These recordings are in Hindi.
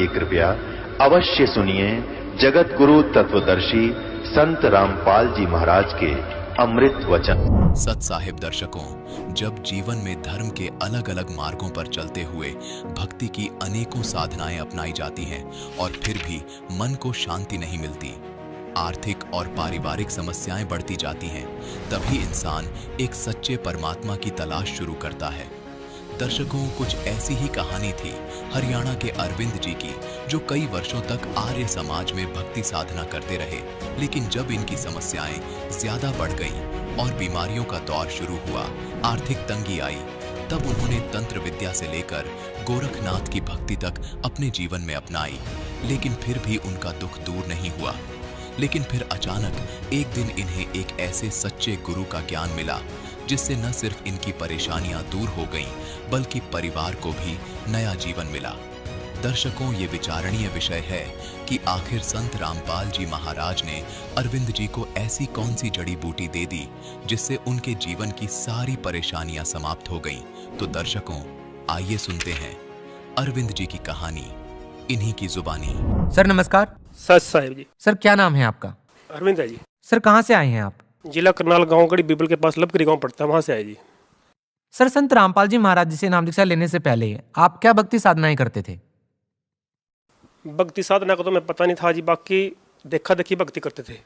लिए कृपया अवश्य सुनिए जगत गुरु तत्वदर्शी संत रामपाल जी महाराज के अमृत वचन। सत साहिब दर्शकों, जब जीवन में धर्म के अलग अलग मार्गों पर चलते हुए भक्ति की अनेकों साधनाएं अपनाई जाती हैं और फिर भी मन को शांति नहीं मिलती, आर्थिक और पारिवारिक समस्याएं बढ़ती जाती हैं, तभी इंसान एक सच्चे परमात्मा की तलाश शुरू करता है। दर्शकों, कुछ ऐसी ही कहानी थी हरियाणा के अरविंद जी की, जो कई वर्षों तक आर्य समाज में भक्ति साधना करते रहे, लेकिन जब इनकी समस्याएं ज्यादा बढ़ गईं और बीमारियों का दौर शुरू हुआ, आर्थिक तंगी आई, तब उन्होंने तंत्र विद्या से लेकर गोरखनाथ की भक्ति तक अपने जीवन में अपनाई, लेकिन फिर भी उनका दुख दूर नहीं हुआ। लेकिन फिर अचानक एक दिन इन्हें एक ऐसे सच्चे गुरु का ज्ञान मिला, जिससे न सिर्फ इनकी परेशानियां दूर हो गईं, बल्कि परिवार को भी नया जीवन मिला। दर्शकों, ये विचारणीय विषय है कि आखिर संत रामपाल जी महाराज ने अरविंद जी को ऐसी कौन सी जड़ी बूटी दे दी, जिससे उनके जीवन की सारी परेशानियां समाप्त हो गईं। तो दर्शकों, आइए सुनते हैं अरविंद जी की कहानी इन्हीं की जुबानी। सर नमस्कार। सच साहिब जी। सर क्या नाम है आपका? अरविंद है जी। सर कहाँ से आए हैं आप? जिला करनाल, गांव गड़ी बीबल के पास लबकरी गांव पड़ता है, वहां से आए जी। सर संत रामपाल जी महाराज जी से नाम दीक्षा लेने से पहले आप क्या भक्ति साधनाएं करते थे? भक्ति साधना का तो मैं पता नहीं था जी, बाकी देखा देखी भक्ति करते थे।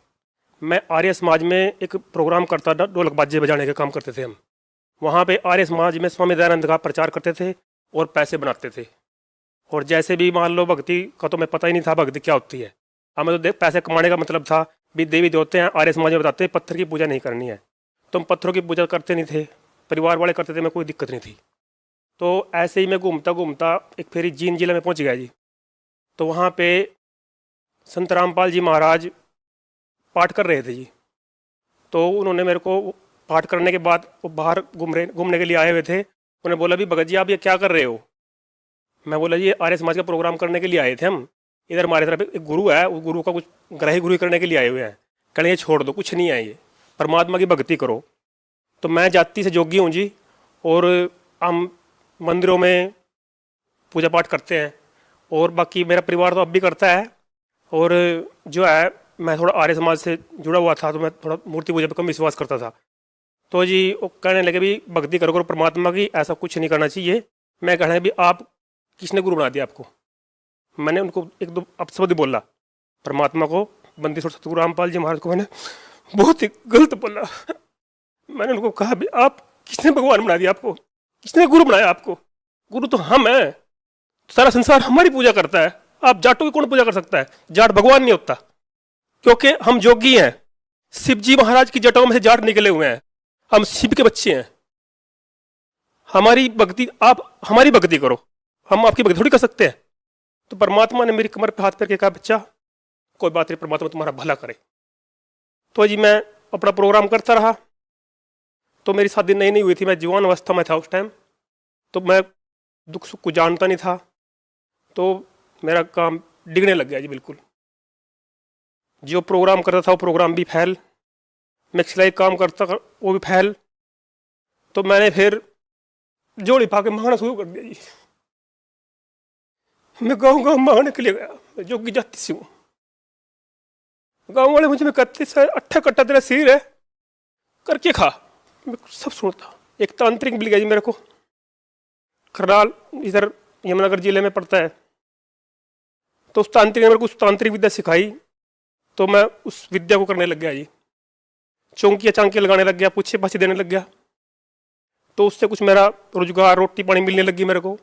मैं आर्य समाज में एक प्रोग्राम करता था, ढोलक बाजे बजाने का काम करते थे हम। वहाँ पे आर्य समाज में स्वामी दयानंद का प्रचार करते थे और पैसे बनाते थे। और जैसे भी मान लो, भक्ति का तो मैं पता ही नहीं था भक्ति क्या होती है। हमें तो पैसे कमाने का मतलब था भी देवी देवते हैं, आर्य समाज में बताते हैं पत्थर की पूजा नहीं करनी है, तो हम पत्थरों की पूजा करते नहीं थे, परिवार वाले करते थे, मैं कोई दिक्कत नहीं थी। तो ऐसे ही मैं घूमता घूमता एक फेरी जींद जिले में पहुंच गया जी। तो वहाँ पे संत रामपाल जी महाराज पाठ कर रहे थे जी। तो उन्होंने मेरे को पाठ करने के बाद वो बाहर घूमने के लिए आए हुए थे। उन्होंने बोला भी भगत जी आप ये क्या कर रहे हो? मैं बोला जी आर्य समाज का प्रोग्राम करने के लिए आए थे हम, इधर हमारे तरफ एक गुरु है, उस गुरु का कुछ ग्रही गुरु करने के लिए आए हुए हैं। कहने ये छोड़ दो, कुछ नहीं है, ये परमात्मा की भक्ति करो। तो मैं जाति से जोगी हूँ जी, और हम मंदिरों में पूजा पाठ करते हैं, और बाकी मेरा परिवार तो अब भी करता है। और जो है मैं थोड़ा आर्य समाज से जुड़ा हुआ था, तो मैं थोड़ा मूर्ति पूजा पर कम विश्वास करता था। तो जी वो कहने लगे भी भक्ति करो परमात्मा की, ऐसा कुछ नहीं करना चाहिए। मैं कहने भी आप किसने गुरु बना दिया आपको? मैंने उनको एक दो अपशब्द बोला, परमात्मा को, बंदी सतगुरु रामपाल जी महाराज को मैंने बहुत ही गलत बोला। मैंने उनको कहा भी आप किसने भगवान बना दिया आपको? किसने गुरु बनाया आपको? गुरु तो हम हैं, सारा संसार हमारी पूजा करता है। आप जाटों की कौन पूजा कर सकता है? जाट भगवान नहीं होता, क्योंकि हम जोगी हैं। शिव जी महाराज की जटाओं में से जाट निकले हुए हैं, हम शिव के बच्चे हैं। हमारी भक्ति, आप हमारी भक्ति करो, हम आपकी भक्ति थोड़ी कर सकते हैं। तो परमात्मा ने मेरी कमर पे हाथ फेर के कहा बच्चा कोई बात नहीं, परमात्मा तुम्हारा भला करे। तो जी मैं अपना प्रोग्राम करता रहा। तो मेरी शादी नहीं हुई थी, मैं जवान अवस्था में था उस टाइम, तो मैं दुख सुख को जानता नहीं था। तो मेरा काम डिगने लग गया जी बिल्कुल। जो प्रोग्राम करता था वो प्रोग्राम भी फैल, मैं सिलाई काम करता वो भी फैल। तो मैंने फिर जोड़ी पा के मांगना शुरू कर दिया जी। मैं गाँव गाँव मांगने के लिए गया, मैं जोगी जाति से हूँ। गाँव वाले मुझे, मैं कहते से 8 कट्टा तेरा सिर है, करके खा। मैं सब सुनता। एक तांत्रिक मिल गया जी मेरे को, करनाल इधर यमुनानगर जिले में पड़ता है। तो उस तांत्रिक ने मेरे को उस तांत्रिक विद्या सिखाई, तो मैं उस विद्या को करने लग गया जी। चौंकियाँ चांकियाँ लगाने लग गया, पूछे पाछे देने लग गया। तो उससे कुछ मेरा रोजगार, रोटी पानी मिलने लगी मेरे को।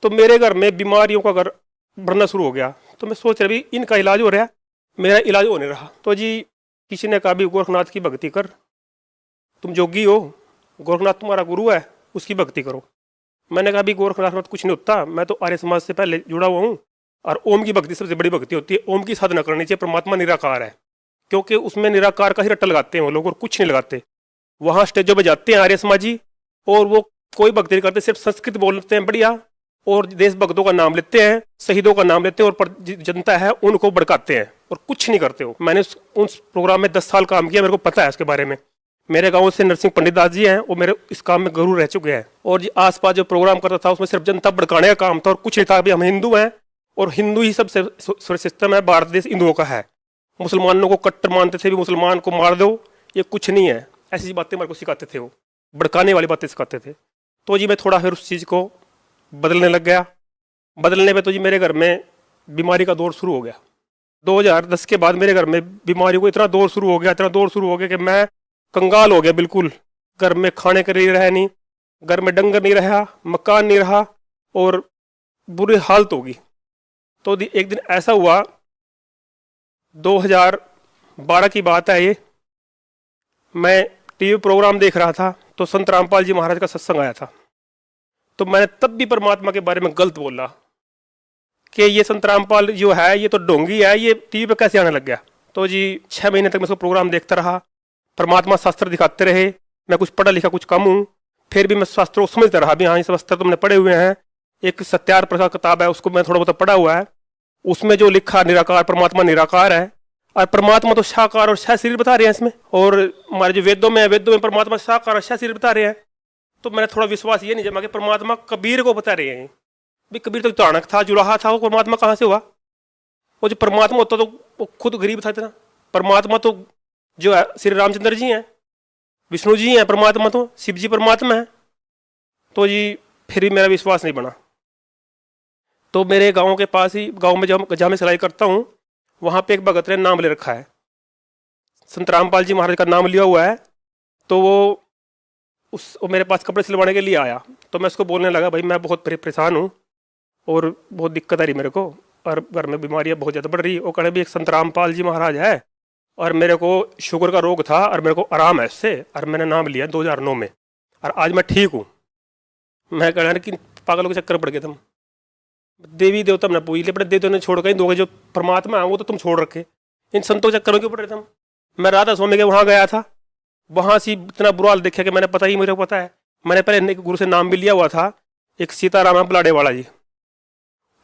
तो मेरे घर में बीमारियों का घर बढ़ना शुरू हो गया। तो मैं सोच रहा भी इनका इलाज हो रहा है, मेरा इलाज होने रहा। तो जी किसी ने कहा भी गोरखनाथ की भक्ति कर, तुम जोगी हो, गोरखनाथ तुम्हारा गुरु है, उसकी भक्ति करो। मैंने कहा भी गोरखनाथ में कुछ नहीं होता, मैं तो आर्य समाज से पहले जुड़ा हुआ हूँ, और ओम की भक्ति सबसे बड़ी भक्ति होती है। ओम की साधना करनी चाहिए। परमात्मा निराकार है, क्योंकि उसमें निराकार का ही रट्टा लगाते हैं वो लोग, और कुछ नहीं लगाते। वहाँ स्टेजों पर जाते हैं आर्य समाजी, और वो कोई भक्ति नहीं करते, सिर्फ संस्कृत बोलते हैं बढ़िया, और देशभक्तों का नाम लेते हैं, शहीदों का नाम लेते हैं, और जनता है उनको भड़काते हैं, और कुछ नहीं करते हो। मैंने उस प्रोग्राम में 10 साल काम किया, मेरे को पता है इसके बारे में। मेरे गांव से नरसिंह पंडित दास जी हैं, वो मेरे इस काम में गुरु रह चुके हैं। और जी आसपास जो प्रोग्राम करता था उसमें सिर्फ जनता भड़काने का काम था, और कुछ नहीं था। अभी हम हिंदू हैं और हिंदू ही सबसे सिस्टम है, भारत देश हिंदुओं का है। मुसलमानों को कट्टर मानते थे भी, मुसलमान को मार दो, ये कुछ नहीं है, ऐसी बातें मेरे को सिखाते थे, वो भड़काने वाली बातें सिखाते थे। तो जी मैं थोड़ा फिर उस चीज़ को बदलने लग गया। बदलने पे तो जी मेरे घर में बीमारी का दौर शुरू हो गया। 2010 के बाद मेरे घर में बीमारी को इतना दौर शुरू हो गया कि मैं कंगाल हो गया बिल्कुल। घर में खाने के लिए रहा नहीं, घर में डंगर नहीं रहा, मकान नहीं रहा और बुरी हालत होगी। तो एक दिन ऐसा हुआ, 2012 की बात है ये, मैं टीवी प्रोग्राम देख रहा था तो संत रामपाल जी महाराज का सत्संग आया था। तो मैंने तब भी परमात्मा के बारे में गलत बोला कि ये संत रामपाल जो है ये तो ढोंगी है, ये टीवी पे कैसे आने लग गया। तो जी 6 महीने तक मैं उसको प्रोग्राम देखता रहा, परमात्मा शास्त्र दिखाते रहे। मैं कुछ पढ़ा लिखा कुछ कम हूँ, फिर भी मैं शास्त्रों को समझता रहा भी हाँ ये सब अस्त्र तुमने पढ़े हुए हैं। एक सत्यार्थ प्रसाद किताब है, उसको मैं थोड़ा बहुत पढ़ा हुआ है। उसमें जो लिखा निराकार परमात्मा निराकार है, और परमात्मा तो साकार और शाह शरीर बता रहे हैं इसमें, और हमारे जो वेदों में परमात्मा साकार और शाह शरीर बता रहे हैं। तो मैंने थोड़ा विश्वास ये नहीं जमा कि परमात्मा कबीर को बता रहे हैं। भाई कबीर तो चाणक था, जुलाहा था, वो परमात्मा कहाँ से हुआ? वो जो परमात्मा होता तो वो खुद गरीब था इतना। परमात्मा तो जो है श्री रामचंद्र जी हैं, विष्णु जी हैं, परमात्मा तो शिव जी परमात्मा है। तो जी फिर भी मेरा विश्वास नहीं बना। तो मेरे गांव के पास ही, गांव में जहाँ मैं सिलाई करता हूँ, वहाँ पे एक भगत ने नाम ले रखा है, संत रामपाल जी महाराज का नाम लिया हुआ है। तो वो मेरे पास कपड़े सिलवाने के लिए आया। तो मैं उसको बोलने लगा, भाई मैं बहुत परेशान हूँ और बहुत दिक्कत आ रही मेरे को, और घर में बीमारियाँ बहुत ज़्यादा बढ़ रही। वो कहने भी एक संत रामपाल जी महाराज है और मेरे को शुगर का रोग था और मेरे को आराम है इससे, और मैंने नाम लिया 2009 में और आज मैं ठीक हूँ। मैं कह रहा कि पागलों के चक्कर पड़ गए तुम, देवी देवता हमने पूछ लिया, देवी देवता ने छोड़ कहीं दोगे, जो परमात्मा है वो तो तुम छोड़ रखे, इन संतों के चक्करों क्यों पड़ रहे तुम। मैं राधा स्वामी के वहाँ गया था, वहाँ से इतना बुरा हाल देखा कि मैंने पता ही, मेरे को पता है, मैंने पहले गुरु से नाम भी लिया हुआ था, एक सीताराम बलाडे वाला जी,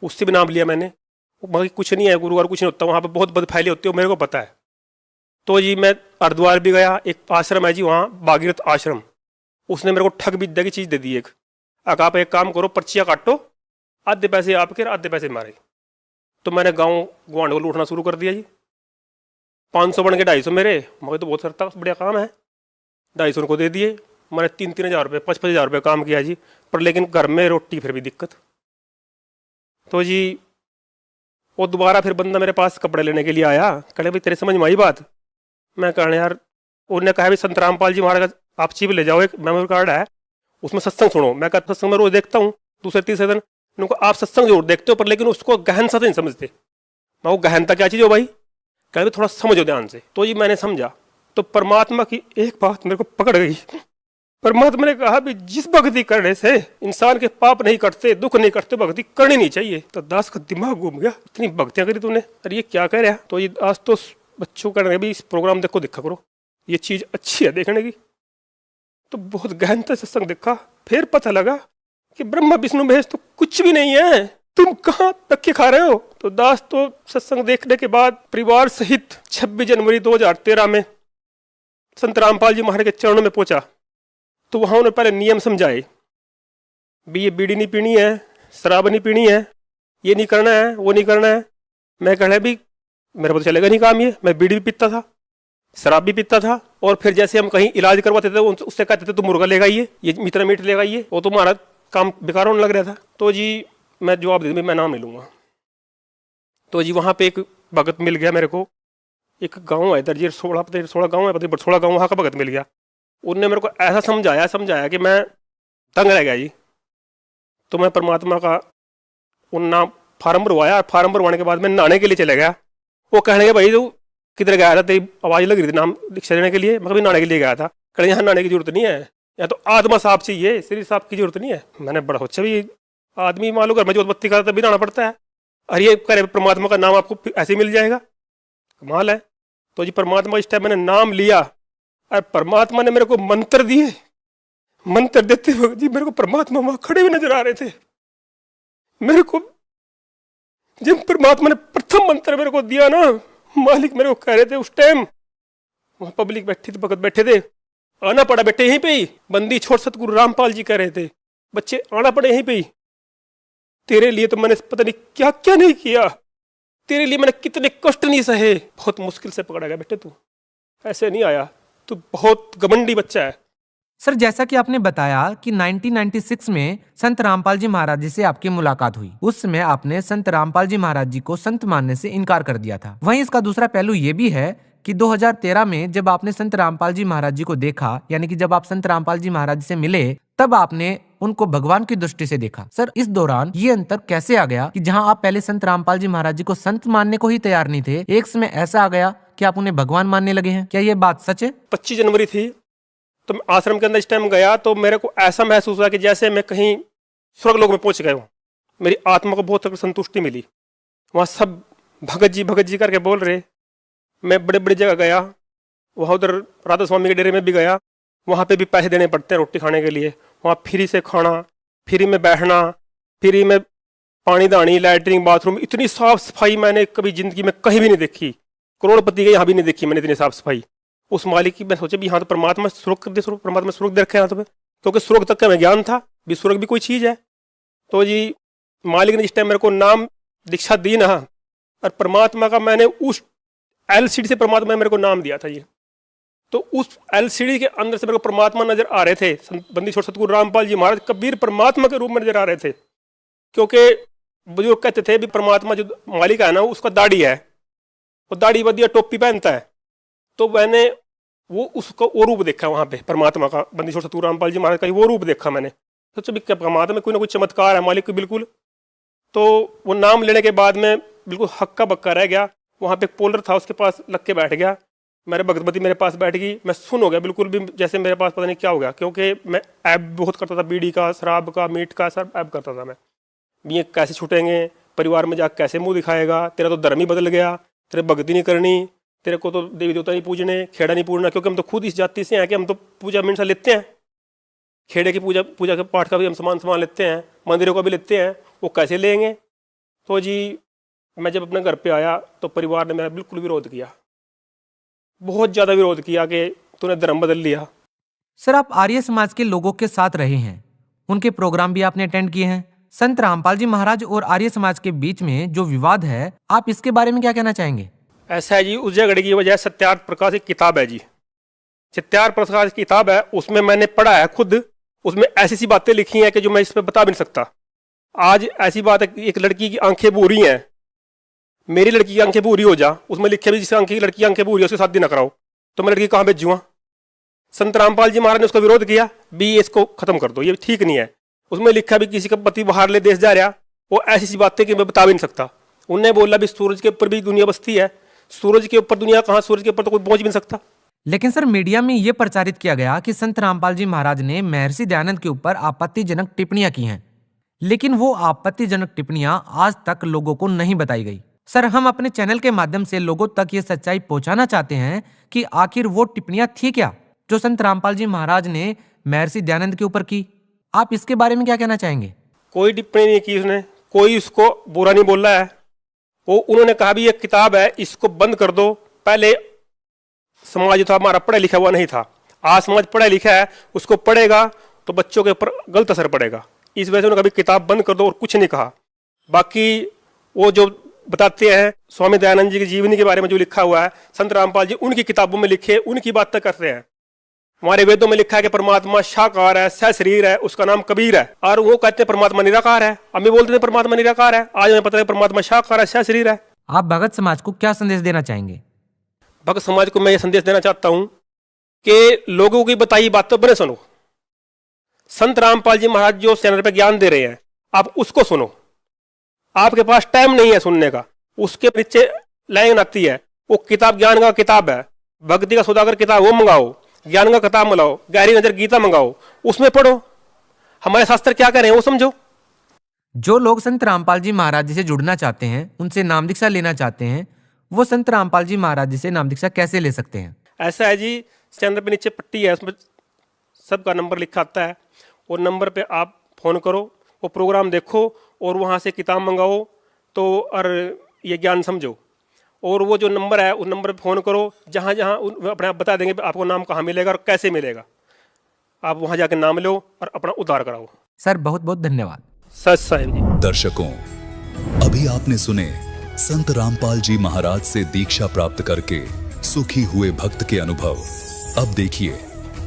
उससे भी नाम लिया मैंने। बाकी कुछ नहीं है, गुरु और कुछ नहीं होता वहाँ पर, बहुत बद फैले होते हो, मेरे को पता है। तो जी मैं हरिद्वार भी गया, एक आश्रम है जी वहाँ भागीरथ आश्रम, उसने मेरे को ठग विद्या की चीज़ दे दी एक, आप एक काम करो, पर्चियाँ काटो, आधे पैसे आपके आधे पैसे मारे। तो मैंने गाँव गुआंढ को लूटना शुरू कर दिया जी। 500 बन के 250 मेरे, मगर तो बहुत सरता बढ़िया काम है, 250 को दे दिए। मैंने 3-3 हज़ार रुपये 5-5 हज़ार रुपये काम किया जी, पर लेकिन घर में रोटी फिर भी दिक्कत। तो जी वो दोबारा फिर बंदा मेरे पास कपड़े लेने के लिए आया, कहे भाई तेरे समझ में आई बात? मैं कहने यार, उन्होंने कहा भाई संत रामपाल जी महाराज का आप चिप ले जाओ, एक मेमोरी कार्ड है उसमें सत्संग सुनो। मैं कहता सत्संग में रोज देखता हूँ, दूसरे तीसरे दिन उनको आप सत्संग जरूर देखते हो, पर लेकिन उसको गहन सा नहीं समझते। मैं वो गहनता क्या चीज़ हो भाई, कह थोड़ा समझो ध्यान से। तो जी मैंने समझा, तो परमात्मा की एक बात मेरे को पकड़ गई। परमात्मा ने कहा भी जिस भक्ति करने से इंसान के पाप नहीं कटते, दुख नहीं कटते, भक्ति करनी नहीं चाहिए। तो दास का दिमाग घूम गया, इतनी भक्तियां करी तूने, अरे ये क्या कह रहा। तो ये आज तो बच्चों कह रहे भी इस प्रोग्राम देखो, देखा करो, ये चीज अच्छी है देखने की। तो बहुत गहनता से सत्संग देखा, फिर पता लगा कि ब्रह्मा विष्णु महेश तो कुछ भी नहीं है, तुम कहाँ धक्के खा रहे हो। तो दास तो सत्संग देखने के बाद परिवार सहित 26 जनवरी 2013 में संत रामपाल जी महाराज के चरणों में पहुंचा। तो वहाँ उन्होंने पहले नियम समझाए भी ये बीड़ी नहीं पीनी है, शराब नहीं पीनी है, ये नहीं करना है, वो नहीं करना है। मैं कह रहा भी मेरे को तो चलेगा नहीं काम ये, मैं बीड़ी भी पीता था, शराब भी पीता था, और फिर जैसे हम कहीं इलाज करवाते थे उससे कहते थे तू मुर्गा लेगा ये मित्र मीट लेगा ये, वो तुम्हारा काम बेकार होने लग रहा था। तो जी मैं जवाब दे दूँ मैं नाम ले लूँगा। तो जी वहाँ पे एक भगत मिल गया मेरे को, एक गाँव है इधर जी 16 गाँव है, पता 16 गाँव, वहाँ का भगत मिल गया। उनने मेरे को ऐसा समझाया कि मैं तंग रह गया जी। तो मैं परमात्मा का उन फार्म भरवाया, फार्म भरवाने के बाद मैं नहाने के लिए चले गया। वो कहने के भाई तू किधर गया था, तेरी आवाज़ लग रही थी नाम दीक्षा लेने के लिए। मैं कभी नहाने के लिए गया था। कहने यहाँ नहाने की जरूरत नहीं है, या तो आत्मा साफ चाहिए, शरीर साफ की जरूरत नहीं है। मैंने बड़ा सोचा भी आदमी मालूम घर में जो बत्ती करता तभी नहाना पड़ता है, और ये करे परमात्मा का नाम आपको ऐसे मिल जाएगा, कमाल है। तो जी परमात्मा इस टाइम मैंने नाम लिया और परमात्मा ने मेरे को मंत्र दिए। मंत्र देते वक्त जी मेरे को परमात्मा वहां खड़े हुए नजर आ रहे थे। मेरे को जब परमात्मा ने प्रथम मंत्र मेरे को दिया ना, मालिक मेरे को कह रहे थे उस टाइम, वहां पब्लिक बैठी थी, भगत बैठे थे, आना पड़ा बेटे यहीं पे ही, बंदी छोड़ सतगुरु रामपाल जी कह रहे थे, बच्चे आना पड़े यहीं पे ही। तेरे लिए तो मैंने पता नहीं क्या क्या नहीं किया, तेरे लिए मैंने कितने कष्ट नहीं सहे, बहुत मुश्किल से पकड़ा गया बेटे, तू ऐसे नहीं आया, तू बहुत घमंडी बच्चा है। सर, जैसा कि आपने बताया कि 1996 में संत रामपाल जी महाराज जी से आपकी मुलाकात हुई, उस समय आपने संत रामपाल जी महाराज जी को संत मानने से इनकार कर दिया था। वहीं इसका दूसरा पहलू ये भी है कि 2013 में जब आपने संत रामपाल जी महाराज जी को देखा, यानी कि जब आप संत रामपाल जी महाराज जी से मिले, तब आपने उनको भगवान की दृष्टि से देखा। सर, इस दौरान ये अंतर कैसे आ गया कि जहां आप पहले संत रामपाल जी महाराज जी को संत मानने को ही तैयार नहीं थे, एक समय ऐसा आ गया कि आप उन्हें भगवान मानने लगे हैं? क्या ये बात सच है? 25 जनवरी थी, तो मैं आश्रम के अंदर इस टाइम गया तो मेरे को ऐसा महसूस हुआ कि जैसे मैं कहीं स्वर्ग लोक में पहुंच गया हूँ। मेरी आत्मा को बहुत संतुष्टि मिली। वहाँ सब भगत जी करके बोल रहे। मैं बड़े बड़ी जगह गया, वहाँ उधर राधा स्वामी के डेरे में भी गया, वहाँ पे भी पैसे देने पड़ते हैं रोटी खाने के लिए। वहाँ फ्री से खाना, फ्री में बैठना, फ्री में पानी दानी, लैटरिन, बाथरूम, इतनी साफ सफाई मैंने कभी जिंदगी में कहीं भी नहीं देखी। करोड़पति के यहाँ भी नहीं देखी मैंने इतनी साफ सफाई। उस मालिक की मैं सोचे भी यहाँ तो परमात्मा सुरग कर दे, परमात्मा सुरग दे रखे यहाँ तो, क्योंकि सुरग तक का मैं ज्ञान था भी सुरग भी कोई चीज़ है। तो जी मालिक ने जिस टाइम मेरे को नाम दीक्षा दी ना, और परमात्मा का मैंने उस एलसीडी से परमात्मा ने मेरे को नाम दिया था ये। तो उस एलसीडी के अंदर से मेरे को परमात्मा नजर आ रहे थे। बंदी छोड़ सतगुरु रामपाल जी महाराज कबीर परमात्मा के रूप में नजर आ रहे थे। क्योंकि बुजुर्ग कहते थे भी परमात्मा जो मालिक है ना, उसका दाढ़ी है, वो दाढ़ी बदिया टोपी पहनता है। तो मैंने वो उसका वो रूप देखा वहाँ पे परमात्मा का, बंदी छोड़ सतगुरु रामपाल जी महाराज का वो रूप देखा मैंने। सोचा भी क्या परमात्मा में कोई ना कोई चमत्कार है मालिक को बिल्कुल। तो वो नाम लेने के बाद में बिल्कुल हक्का बक्का रह गया। वहाँ पे एक पोलर था, उसके पास लग के बैठ गया। मेरे भगवती मेरे पास बैठ गई, मैं सुन हो गया बिल्कुल भी, जैसे मेरे पास पता नहीं क्या हो गया। क्योंकि मैं ऐब बहुत करता था, बीड़ी का, शराब का, मीट का, सब ऐब करता था मैं। ये कैसे छूटेंगे, परिवार में जाकर कैसे मुंह दिखाएगा, तेरा तो धर्म ही बदल गया, तेरे भक्ति नहीं करनी, तेरे को तो देवी देवता नहीं पूजने, खेड़ा नहीं पूजना। क्योंकि हम तो खुद इस जाति से हैं कि हम तो पूजा में से लेते हैं, खेड़े की पूजा के पाठ का भी हम सामान लेते हैं, मंदिरों का भी लेते हैं, वो कैसे लेंगे। तो जी मैं जब अपने घर पे आया तो परिवार ने मेरा बिल्कुल विरोध किया, बहुत ज़्यादा विरोध किया कि तूने धर्म बदल लिया। सर, आप आर्य समाज के लोगों के साथ रहे हैं, उनके प्रोग्राम भी आपने अटेंड किए हैं। संत रामपाल जी महाराज और आर्य समाज के बीच में जो विवाद है, आप इसके बारे में क्या कहना चाहेंगे? ऐसा है जी, उस जगह की वजह सत्यार्थ प्रकाश की किताब है जी, सत्यार्थ प्रकाश की किताब है, उसमें मैंने पढ़ा है खुद। उसमें ऐसी सी बातें लिखी हैं कि जो मैं इस पर बता भी नहीं सकता। आज ऐसी बात है, एक लड़की की आंखें भूरी हैं, मेरी लड़की की आंखें भूरी हो जा, उसमें लिखे भी जिस आंखें की लड़की की आंखें भूरी है उसके शादी ना कराओ, तो मैं लड़की कहाँ भेजूँगा? संत रामपाल जी महाराज ने उसका विरोध किया भी इसको खत्म कर दो, ये ठीक नहीं है। उसमें लिखा भी किसी का पति बाहर ले देश जा रहा, वो ऐसी सी बातें कि मैं बता भी नहीं सकता। उनने बोला भी सूरज के ऊपर भी दुनिया बसती है, सूरज के ऊपर दुनिया कहाँ, सूरज के ऊपर तो कोई पहुंच भी नहीं सकता। लेकिन सर, मीडिया में यह प्रचारित किया गया कि संत रामपाल जी महाराज ने महर्षि दयानंद के ऊपर आपत्तिजनक टिप्पणियां की हैं, लेकिन वो आपत्तिजनक टिप्पणियां आज तक लोगों को नहीं बताई गई। सर, हम अपने चैनल के माध्यम से लोगों तक ये सच्चाई पहुंचाना चाहते हैं कि आखिर वो टिप्पणियां थी क्या जो संत रामपाल जी महाराज ने महर्षि दयानंद के ऊपर की। आप इसके बारे में क्या कहना चाहेंगे? कोई टिप्पणी नहीं की उसने, कोई उसको बुरा नहीं बोला है। वो उन्होंने कहा भी ये किताब है, इसको बंद कर दो। पहले समाज जो था हमारा पढ़ा लिखा हुआ नहीं था, आज समाज पढ़ा लिखा है, उसको पढ़ेगा तो बच्चों के ऊपर गलत असर पड़ेगा। इस वजह से उन्होंने कभी किताब बंद कर दो और कुछ नहीं कहा। बाकी वो जो बताते हैं स्वामी दयानंद जी की जीवनी के बारे में जो लिखा हुआ है, संत रामपाल जी उनकी किताबों में लिखे, उनकी बातें करते हैं। हमारे वेदों में लिखा है कि परमात्मा साकार है, सहशरीर है, उसका नाम कबीर है, और वो कहते हैं परमात्मा निराकार है। हम भी बोलते थे परमात्मा निराकार है, आज हमें पता है परमात्मा साकार है, सहशरीर है। आप भगत समाज को क्या संदेश देना चाहेंगे? भगत समाज को मैं ये संदेश देना चाहता हूं कि लोगों की बताई बातों बने सुनो। संत रामपाल जी महाराज जो चैनल पे ज्ञान दे रहे हैं, आप उसको सुनो। आपके पास टाइम नहीं है सुनने का, उसके नीचे लाइन आती है, वो किताब ज्ञान का किताब है, भक्ति का सौदागर किताब वो मंगाओ, ज्ञान का किताब मंगाओ, गहरी नजर गीता मंगाओ, उसमें पढ़ो, हमारे शास्त्र क्या कह रहे हैं वो समझो। जो लोग संत रामपाल जी महाराज जी से जुड़ना चाहते हैं, उनसे नाम दीक्षा लेना चाहते हैं, वो संत रामपाल जी महाराज जी से नाम दीक्षा कैसे ले सकते हैं? ऐसा है जी, चैनल पे नीचे पट्टी है, उसमें सबका नंबर लिखा आता है, और नंबर पे आप फ़ोन करो, वो प्रोग्राम देखो और वहाँ से किताब मंगाओ तो और ये ज्ञान समझो। और वो जो नंबर है उस नंबर पे फ़ोन करो, जहाँ जहाँ अपने आप बता देंगे आपको नाम कहाँ मिलेगा और कैसे मिलेगा। आप वहाँ जाकर नाम लो और अपना उद्धार कराओ। सर, बहुत बहुत धन्यवाद। सच साहिब जी। दर्शकों, अभी आपने सुने संत रामपाल जी महाराज से दीक्षा प्राप्त करके सुखी हुए भक्त के अनुभव। अब देखिए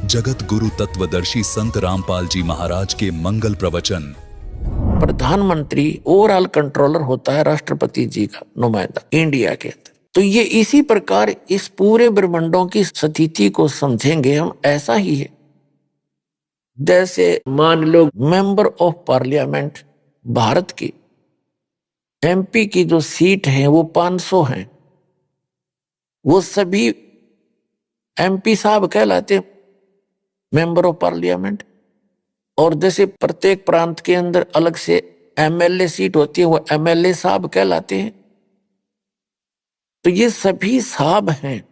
जगत गुरु तत्वदर्शी संत रामपाल जी महाराज के मंगल प्रवचन। प्रधानमंत्री ओवरऑल कंट्रोलर होता है राष्ट्रपति जी का नुमाइंदा इंडिया के अंदर। तो ये इसी प्रकार इस पूरे ब्रह्मांडों की स्थिति को समझेंगे हम, ऐसा ही है जैसे मान लो मेंबर ऑफ पार्लियामेंट भारत की एमपी की जो सीट है वो 500 हैं, वो सभी एमपी साहब कहलाते मेंबर ऑफ पार्लियामेंट। और जैसे प्रत्येक प्रांत के अंदर अलग से एमएलए सीट होती है, वो एमएलए साहब कहलाते हैं। तो ये सभी साहब हैं,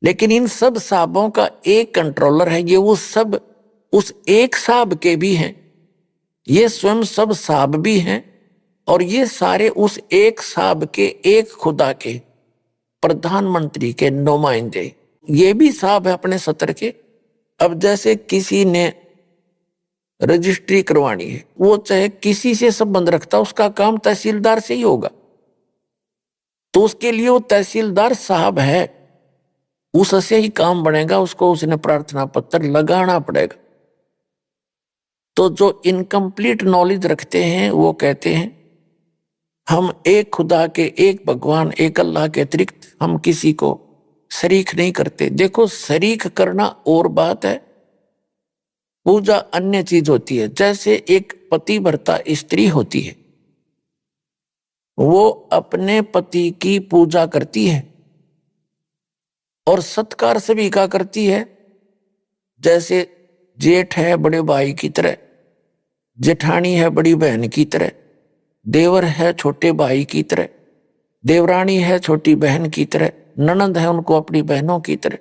लेकिन इन सब साहबों का एक कंट्रोलर है। ये वो सब उस एक साहब के भी हैं, ये स्वयं सब साहब भी हैं, और ये सारे उस एक साहब के, एक खुदा के, प्रधानमंत्री के नुमाइंदे। ये भी साहब है अपने सत्र के। अब जैसे किसी ने रजिस्ट्री करवानी है, वो चाहे किसी से संबंध रखता, उसका काम तहसीलदार से ही होगा, तो उसके लिए वो तहसीलदार साहब है, उससे ही काम बनेगा, उसको उसने प्रार्थना पत्र लगाना पड़ेगा। तो जो इनकम्प्लीट नॉलेज रखते हैं वो कहते हैं हम एक खुदा के, एक भगवान, एक अल्लाह के अतिरिक्त हम किसी को शरीक नहीं करते। देखो, शरीक करना और बात है, पूजा अन्य चीज होती है। जैसे एक पतिव्रता स्त्री होती है, वो अपने पति की पूजा करती है और सत्कार सभी का करती है। जैसे जेठ है बड़े भाई की तरह, जेठानी है बड़ी बहन की तरह, देवर है छोटे भाई की तरह, देवरानी है छोटी बहन की तरह, ननद है उनको अपनी बहनों की तरह।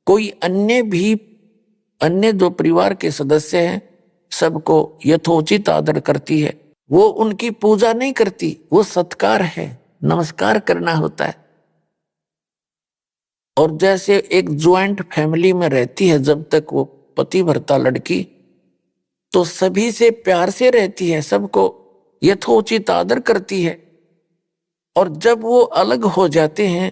कोई अन्य जो परिवार के सदस्य हैं सबको यथोचित आदर करती है। वो उनकी पूजा नहीं करती, वो सत्कार है, नमस्कार करना होता है। और जैसे एक ज्वाइंट फैमिली में रहती है, जब तक वो पतिव्रता लड़की, तो सभी से प्यार से रहती है, सबको यथोचित आदर करती है। और जब वो अलग हो जाते हैं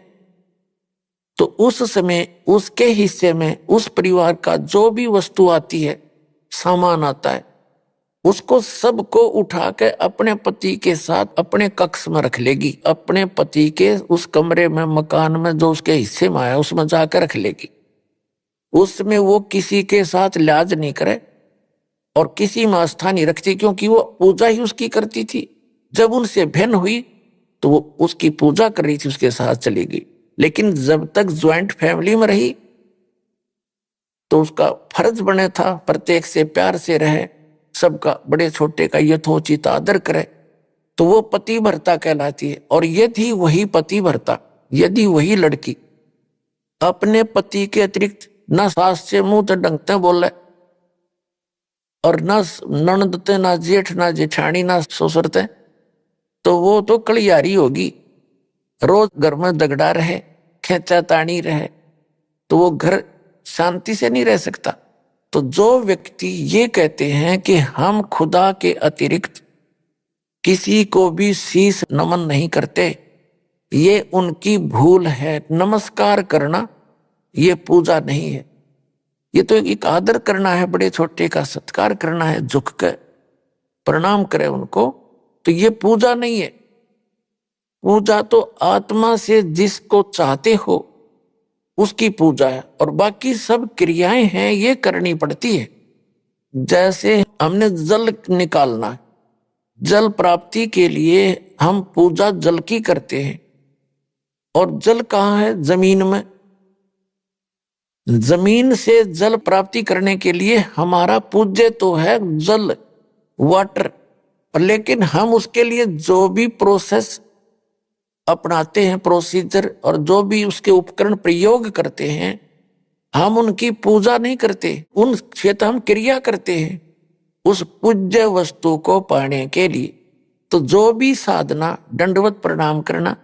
तो उस समय उसके हिस्से में उस परिवार का जो भी वस्तु आती है, सामान आता है, उसको सबको उठा के अपने पति के साथ अपने कक्ष में रख लेगी। अपने पति के उस कमरे में, मकान में जो उसके हिस्से में आया, उसमें जाकर रख लेगी। उसमें वो किसी के साथ लाज नहीं करे और किसी में आस्था नहीं रखती, क्योंकि वो पूजा ही उसकी करती थी। जब उनसे भिन्न हुई तो वो उसकी पूजा कर रही थी, उसके साथ चली गई। लेकिन जब तक ज्वाइंट फैमिली में रही तो उसका फर्ज बने था प्रत्येक से प्यार से रहे, सबका, बड़े छोटे का यथोचित आदर करे, तो वो पतिव्रता कहलाती है। और यदि वही पतिव्रता, यदि वही लड़की अपने पति के अतिरिक्त ना सास से मुंह तो डंगते बोले, और ना ननदते, ना जेठ, ना जेठानी, ना ससुरते, तो वो तो कलियारी होगी। रोज घर में दगड़ा रहे, खेचा तानी रहे, तो वो घर शांति से नहीं रह सकता। तो जो व्यक्ति ये कहते हैं कि हम खुदा के अतिरिक्त किसी को भी शीश नमन नहीं करते, ये उनकी भूल है। नमस्कार करना ये पूजा नहीं है, ये तो एक आदर करना है, बड़े छोटे का सत्कार करना है, झुक कर प्रणाम करे उनको। तो ये पूजा नहीं है। पूजा तो आत्मा से जिसको चाहते हो उसकी पूजा है, और बाकी सब क्रियाएं हैं ये करनी पड़ती है। जैसे हमने जल निकालना, जल प्राप्ति के लिए हम पूजा जल की करते हैं। और जल कहाँ है? जमीन में। जमीन से जल प्राप्ति करने के लिए हमारा पूज्य तो है जल, वाटर, लेकिन हम उसके लिए जो भी प्रोसेस अपनाते हैं, प्रोसीजर, और जो भी उसके उपकरण प्रयोग करते हैं, हम उनकी पूजा नहीं करते, उन क्षेत्र हम क्रिया करते हैं उस पूज्य वस्तु को पाने के लिए। तो जो भी साधना, दंडवत प्रणाम करना,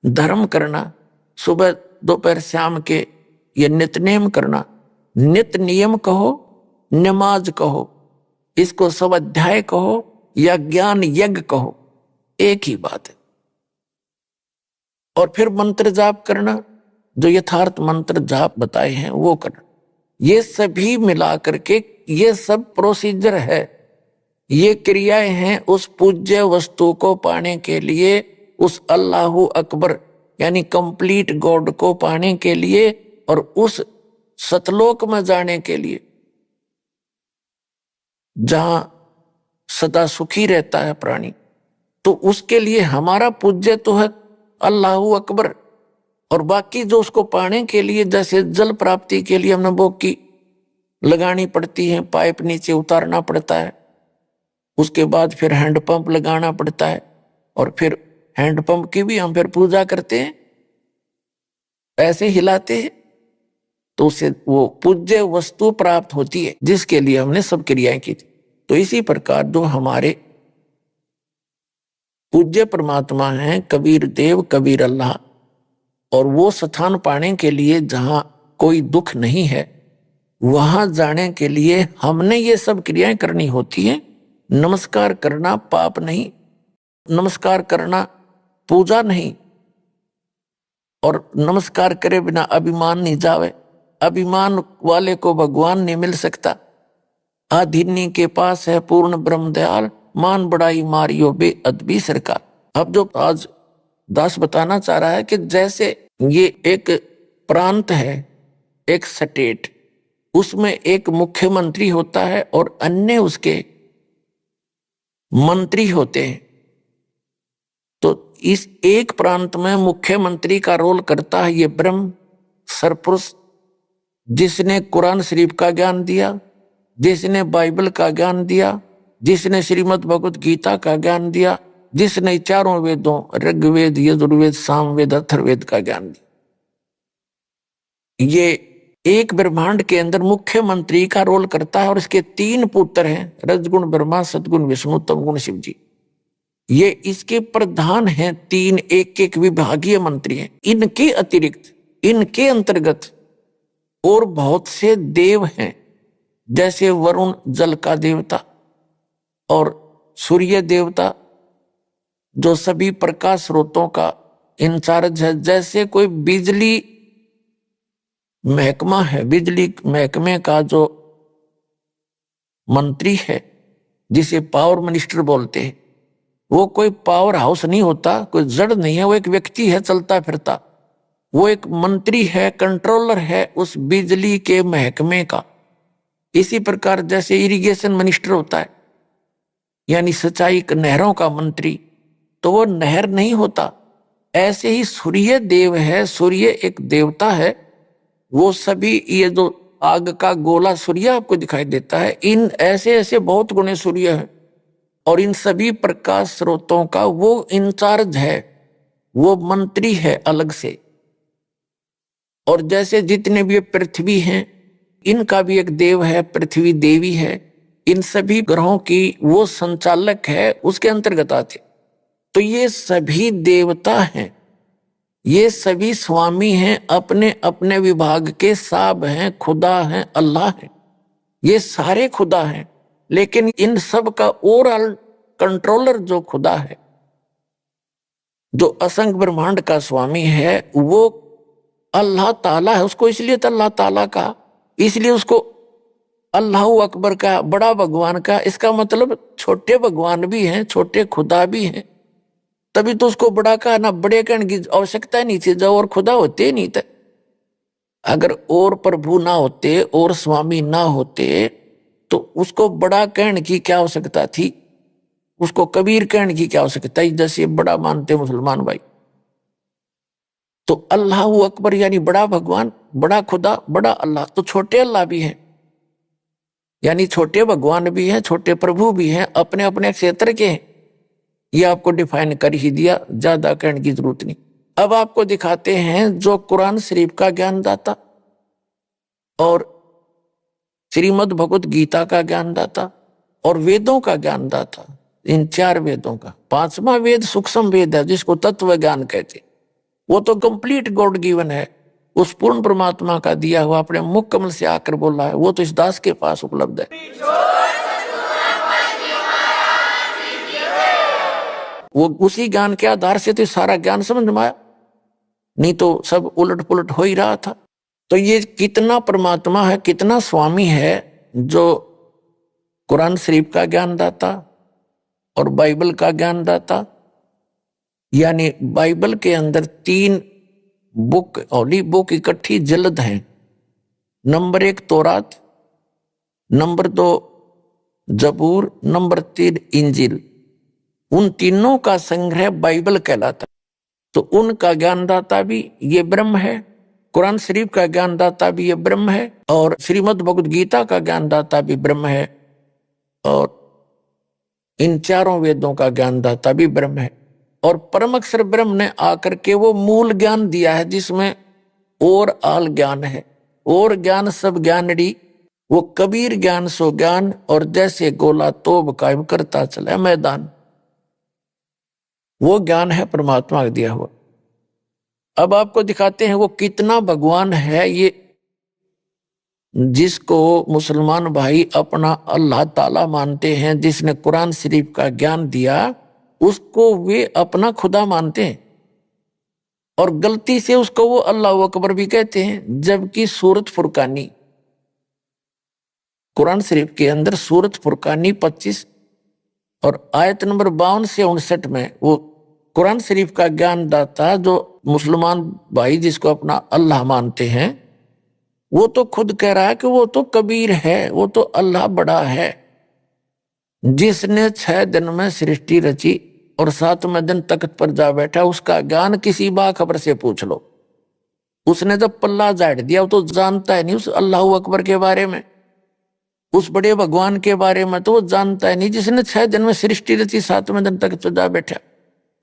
धर्म करना, सुबह दोपहर शाम के ये नित्यनेम करना, नित्य नियम कहो, नमाज कहो, इसको स्वाध्याय कहो, या ज्ञान यज्ञ कहो, एक ही बात है। और फिर मंत्र जाप करना, जो यथार्थ मंत्र जाप बताए हैं वो करना। ये सभी मिला करके ये सब प्रोसीजर है, ये क्रियाएं हैं उस पूज्य वस्तु को पाने के लिए, उस अल्लाहु अकबर यानी कंप्लीट गॉड को पाने के लिए और उस सतलोक में जाने के लिए जहां सदा सुखी रहता है प्राणी। तो उसके लिए हमारा पूज्य तो है अल्लाहु अकबर, और बाकी जो उसको पाने के लिए, जैसे जल प्राप्ति के लिए हमने बोकी लगानी पड़ती है, पाइप नीचे उतारना पड़ता है, उसके बाद फिर हैंडपंप लगाना पड़ता है, और फिर हैंडपंप की भी हम फिर पूजा करते हैं, ऐसे हिलाते हैं, तो उससे वो पूज्य वस्तु प्राप्त होती है जिसके लिए हमने सब क्रियाएं की थी। तो इसी प्रकार जो हमारे पूज्य परमात्मा हैं कबीर देव, कबीर अल्लाह, और वो स्थान पाने के लिए जहां कोई दुख नहीं है, वहां जाने के लिए हमने ये सब क्रियाएं करनी होती हैं। नमस्कार करना पाप नहीं, नमस्कार करना पूजा नहीं, और नमस्कार करे बिना अभिमान नहीं जावे। अभिमान वाले को भगवान नहीं मिल सकता। आधिनी के पास है पूर्ण ब्रह्म दयाल, मान बड़ाई मारियो बे अदबी सरकार। अब जो आज दास बताना चाह रहा है कि जैसे ये एक प्रांत है, एक स्टेट, उसमें एक मुख्यमंत्री होता है और अन्य उसके मंत्री होते हैं। तो इस एक प्रांत में मुख्यमंत्री का रोल करता है ये ब्रह्म सरपुरुष, जिसने कुरान शरीफ का ज्ञान दिया, जिसने बाइबल का ज्ञान दिया, जिसने श्रीमद् भगवत गीता का ज्ञान दिया, जिसने चारों वेदों ऋग्वेद, यजुर्वेद, सामवेद, अथर्ववेद का ज्ञान दिया। ये एक ब्रह्मांड के अंदर मुख्यमंत्री का रोल करता है, और इसके 3 पुत्र हैं, रजगुण ब्रह्मा, सदगुण विष्णु, तमगुण शिव जी। ये इसके प्रधान हैं, 3 एक विभागीय मंत्री हैं। इनके अतिरिक्त, इनके अंतर्गत और बहुत से देव हैं, जैसे वरुण जल का देवता, और सूर्य देवता जो सभी प्रकाश स्रोतों का इंचार्ज है। जैसे कोई बिजली महकमा है, बिजली महकमे का जो मंत्री है, जिसे पावर मिनिस्टर बोलते हैं, वो कोई पावर हाउस नहीं होता, कोई जड़ नहीं है, वो एक व्यक्ति है चलता फिरता। वो एक मंत्री है, कंट्रोलर है उस बिजली के महकमे का। इसी प्रकार जैसे इरिगेशन मिनिस्टर होता है, यानी सिंचाई नहरों का मंत्री, तो वो नहर नहीं होता। ऐसे ही सूर्य देव है, सूर्य एक देवता है। वो सभी, ये जो आग का गोला सूर्य आपको दिखाई देता है, इन ऐसे ऐसे बहुत गुणे सूर्य है, और इन सभी प्रकाश स्रोतों का वो इंचार्ज है, वो मंत्री है अलग से। और जैसे जितने भी पृथ्वी हैं, इनका भी एक देव है, पृथ्वी देवी है। इन सभी ग्रहों की वो संचालक है, उसके अंतर्गत आते। तो ये सभी देवता हैं, ये सभी स्वामी हैं, अपने अपने विभाग के साब हैं, खुदा हैं, अल्लाह हैं। ये सारे खुदा हैं, लेकिन इन सब का ओवरऑल कंट्रोलर जो खुदा है, जो असंख्य ब्रह्मांड का स्वामी है, वो अल्लाह ताला है। उसको इसलिए तो अल्लाह ताला का, इसलिए उसको अल्लाहु अकबर का, बड़ा भगवान का। इसका मतलब छोटे भगवान भी हैं, छोटे खुदा भी हैं, तभी तो उसको बड़ा कहा ना। बड़े कहने की आवश्यकता नहीं थी, जब और खुदा होते नहीं थे। अगर और प्रभु ना होते और स्वामी ना होते तो उसको बड़ा कहने की क्या आवश्यकता थी, उसको कबीर कहने की क्या आवश्यकता है, जैसे बड़ा मानते मुसलमान भाई। तो अल्लाहु अकबर यानी बड़ा भगवान, बड़ा खुदा, बड़ा अल्लाह। तो छोटे अल्लाह भी हैं, यानी छोटे भगवान भी हैं, छोटे प्रभु भी हैं, अपने अपने क्षेत्र के हैं। ये आपको डिफाइन कर ही दिया, ज्यादा कहने की जरूरत नहीं। अब आपको दिखाते हैं जो कुरान शरीफ का ज्ञानदाता और श्रीमद् भगवत गीता का ज्ञानदाता और वेदों का ज्ञानदाता, इन 4 वेदों का 5वां वेद सूक्ष्म वेद है, जिसको तत्व ज्ञान कहते। वो तो कंप्लीट गॉड गिवन है, उस पूर्ण परमात्मा का दिया हुआ, अपने मुख कमल से आकर बोला है, वो तो इस दास के पास उपलब्ध है। वो उसी ज्ञान के आधार से तो सारा ज्ञान समझ में आया, नहीं तो सब उलट पुलट हो ही रहा था। तो ये कितना परमात्मा है, कितना स्वामी है जो कुरान शरीफ का ज्ञान दाता और बाइबल का ज्ञान दाता। यानी बाइबल के अंदर 3 बुक, होली बुक इकट्ठी जल्द हैं। नंबर 1 तौरात, नंबर 2 जबूर, नंबर 3 इंजिल। उन तीनों का संग्रह बाइबल कहलाता। तो उनका ज्ञानदाता भी ये ब्रह्म है, कुरान शरीफ का ज्ञानदाता भी ये ब्रह्म है, और श्रीमद् भगवद गीता का ज्ञानदाता भी ब्रह्म है, और इन चारों वेदों का ज्ञानदाता भी ब्रह्म है। और परम अक्षर ब्रह्म ने आकर के वो मूल ज्ञान दिया है जिसमें और आल ज्ञान है। और ज्ञान सब ज्ञानड़ी, वो कबीर ज्ञान सो ज्ञान, और जैसे गोला तोब कायम करता चला मैदान। वो ज्ञान है परमात्मा का दिया हुआ। अब आपको दिखाते हैं वो कितना भगवान है। ये जिसको मुसलमान भाई अपना अल्लाह ताला मानते हैं, जिसने कुरान शरीफ का ज्ञान दिया, उसको वे अपना खुदा मानते हैं, और गलती से उसको वो अल्लाह अकबर भी कहते हैं। जबकि सूरत फुरकानी, कुरान शरीफ के अंदर सूरत फुरकानी 25 और आयत नंबर 52 से 59 में वो कुरान शरीफ का ज्ञान दाता जो मुसलमान भाई जिसको अपना अल्लाह मानते हैं, वो तो खुद कह रहा है कि वो तो कबीर है, वो तो अल्लाह बड़ा है, जिसने 6 दिन में सृष्टि रची और 7वें दिन तख्त पर जा बैठा। उसका ज्ञान किसी बाखबर से पूछ लो। उसने जब पल्ला झाड़ दिया, वो तो जानता है नहीं उस अल्लाह अकबर के बारे में, उस बड़े भगवान के बारे में तो वो जानता है नहीं, जिसने 6 दिन में सृष्टि रची, 7वें दिन तख्त पर जा बैठा।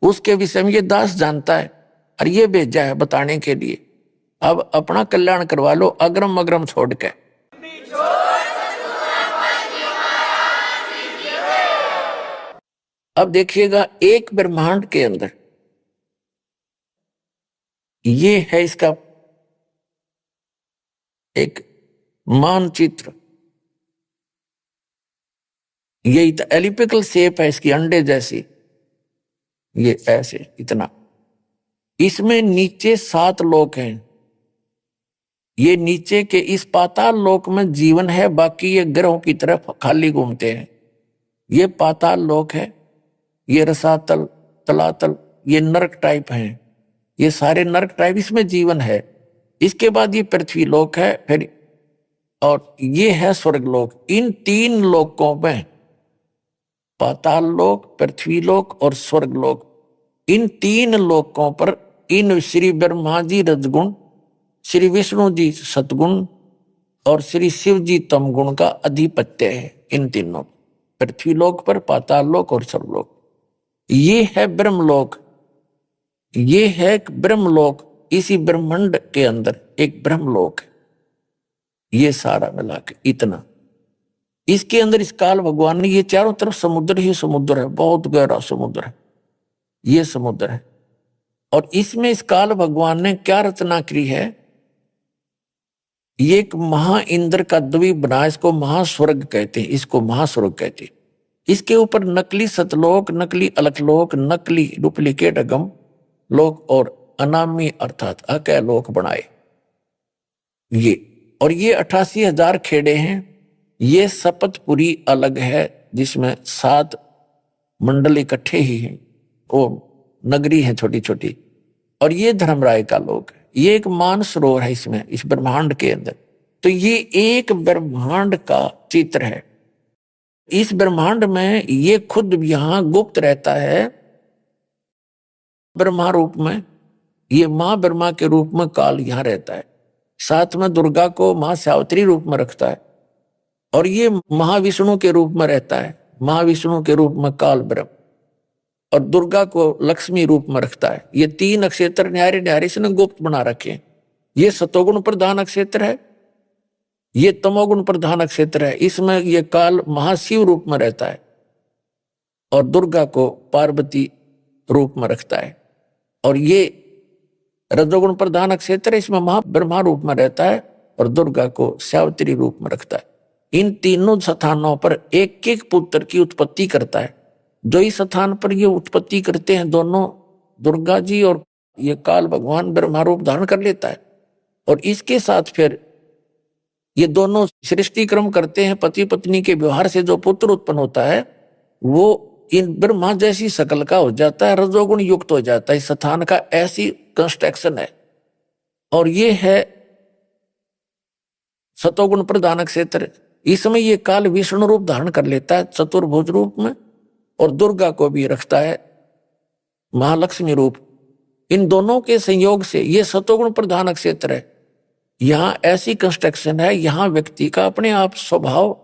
उसके विषय में ये दास जानता है और ये भेजा है बताने के लिए। अब अपना कल्याण करवा लो अग्रम अग्रम छोड़ के। अब देखिएगा एक ब्रह्मांड के अंदर ये है इसका एक मानचित्र। ये एलिपिकल शेप है इसकी, अंडे जैसी, ये ऐसे इतना। इसमें नीचे 7 लोक हैं। ये नीचे के इस पाताल लोक में जीवन है, बाकी ये ग्रहों की तरफ खाली घूमते हैं। ये पाताल लोक है, ये रसातल, तलातल, ये नरक टाइप हैं। ये सारे नरक टाइप, इसमें जीवन है। इसके बाद ये पृथ्वी लोक है, फिर और ये है स्वर्ग लोक। इन 3 लोकों में, पाताल लोक, पृथ्वी लोक और स्वर्ग लोक, इन 3 लोकों पर इन श्री ब्रह्मा जी रजगुण, श्री विष्णु जी सतगुण और श्री शिव जी तमगुण का अधिपत्य है। इन तीनों, पृथ्वी लोक पर, पाताल लोक और स्वर्गलोक। ये है ब्रह्मलोक, ये है एक ब्रह्मलोक। इसी ब्रह्मांड के अंदर एक ब्रह्मलोक है। ये सारा मिला के इतना, इसके अंदर इस काल भगवान ने ये चारों तरफ समुद्र ही समुद्र है, बहुत गहरा समुद्र है, ये समुद्र है। और इसमें इस काल भगवान ने क्या रचना की है, ये एक महा इंद्र का द्वीप बना, इसको महास्वर्ग कहते हैं, इसको महास्वर्ग कहते हैं। इसके ऊपर नकली सतलोक, नकली अलखलोक, नकली डुप्लीकेट अगम लोक और अनामी अर्थात अकय लोक बनाए ये। और ये 88,000 खेड़े हैं। ये सपतपुरी अलग है जिसमें 7 मंडल इकट्ठे ही हैं, वो नगरी है छोटी छोटी। और ये धर्मराय का लोक है। ये एक मानसरोवर है इसमें, इस ब्रह्मांड के अंदर। तो ये एक ब्रह्मांड का चित्र है। इस ब्रह्मांड में ये खुद यहां गुप्त रहता है ब्रह्मा रूप में। ये मां ब्रह्मा के रूप में काल यहां रहता है। साथ में दुर्गा को मां सावित्री रूप में रखता है, और ये महाविष्णु के रूप में रहता है, महाविष्णु के रूप में काल ब्रह्म, और दुर्गा को लक्ष्मी रूप में रखता है। ये 3 नक्षत्र न्यारे न्यारे इसने गुप्त बना रखे हैं। ये सतोगुण प्रधान नक्षत्र है, ये तमोगुण प्रधान नक्षत्र है। इसमें ये काल महाशिव रूप में रहता है, और दुर्गा को पार्वती रूप में रखता है। और ये रजोगुण प्रधान नक्षत्र है, इसमें महाब्रह्मा रूप में रहता है, और दुर्गा को सावित्री रूप में रखता है। इन तीनों स्थानों पर एक एक पुत्र की उत्पत्ति करता है। जो इस स्थान पर ये उत्पत्ति करते हैं, दोनों दुर्गा जी और ये काल भगवान ब्रह्मा रूप धारण कर लेता है। और इसके साथ फिर ये दोनों सृष्टि क्रम करते हैं। पति पत्नी के व्यवहार से जो पुत्र उत्पन्न होता है वो इन ब्रह्मा जैसी शकल का हो जाता है, रजोगुण युक्त हो जाता है। इस स्थान का ऐसी कंस्ट्रक्शन है। और ये है सतोगुण प्रधान क्षेत्र। इसमें ये काल विष्णु रूप धारण कर लेता है चतुर्भुज रूप में, और दुर्गा को भी रखता है महालक्ष्मी रूप। इन दोनों के संयोग से ये सतोगुण प्रधान क्षेत्र है। यहाँ ऐसी कंस्ट्रक्शन है, यहाँ व्यक्ति का अपने आप स्वभाव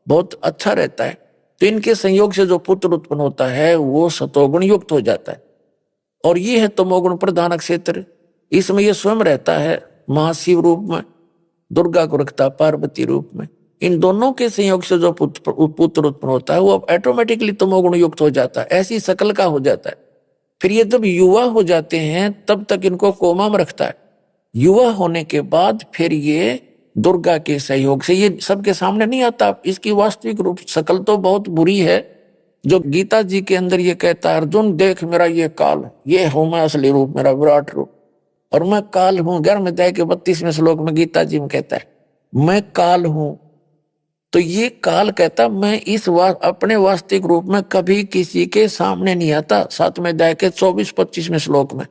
बहुत अच्छा रहता है। तो इनके संयोग से जो पुत्र उत्पन्न होता है वो सतोगुण युक्त हो जाता है। और ये है तमोगुण प्रधान क्षेत्र। इसमें ये स्वयं रहता है महाशिव रूप में, दुर्गा को रखता है पार्वती रूप में। इन दोनों के संयोग से जो पुत्र उत्पन्न होता है वो अब ऑटोमेटिकली तमोगुण युक्त हो जाता है, ऐसी शकल का हो जाता है। फिर ये जब युवा हो जाते हैं तब तक इनको कोमा में रखता है। युवा होने के बाद फिर ये दुर्गा के सहयोग से, ये सबके सामने नहीं आता, इसकी वास्तविक रूप शकल तो बहुत बुरी है। जो गीता जी के अंदर ये कहता है, अर्जुन देख मेरा ये काल, ये हूं मैं असली रूप, मेरा विराट रूप, और मैं काल हूं। 11वें अध्याय के 32वें श्लोक में गीता जी में कहता है मैं काल हूं। तो ये काल कहता मैं इस अपने वास्तविक रूप में कभी किसी के सामने नहीं आता। 7वें अध्याय के 24-25वें श्लोक में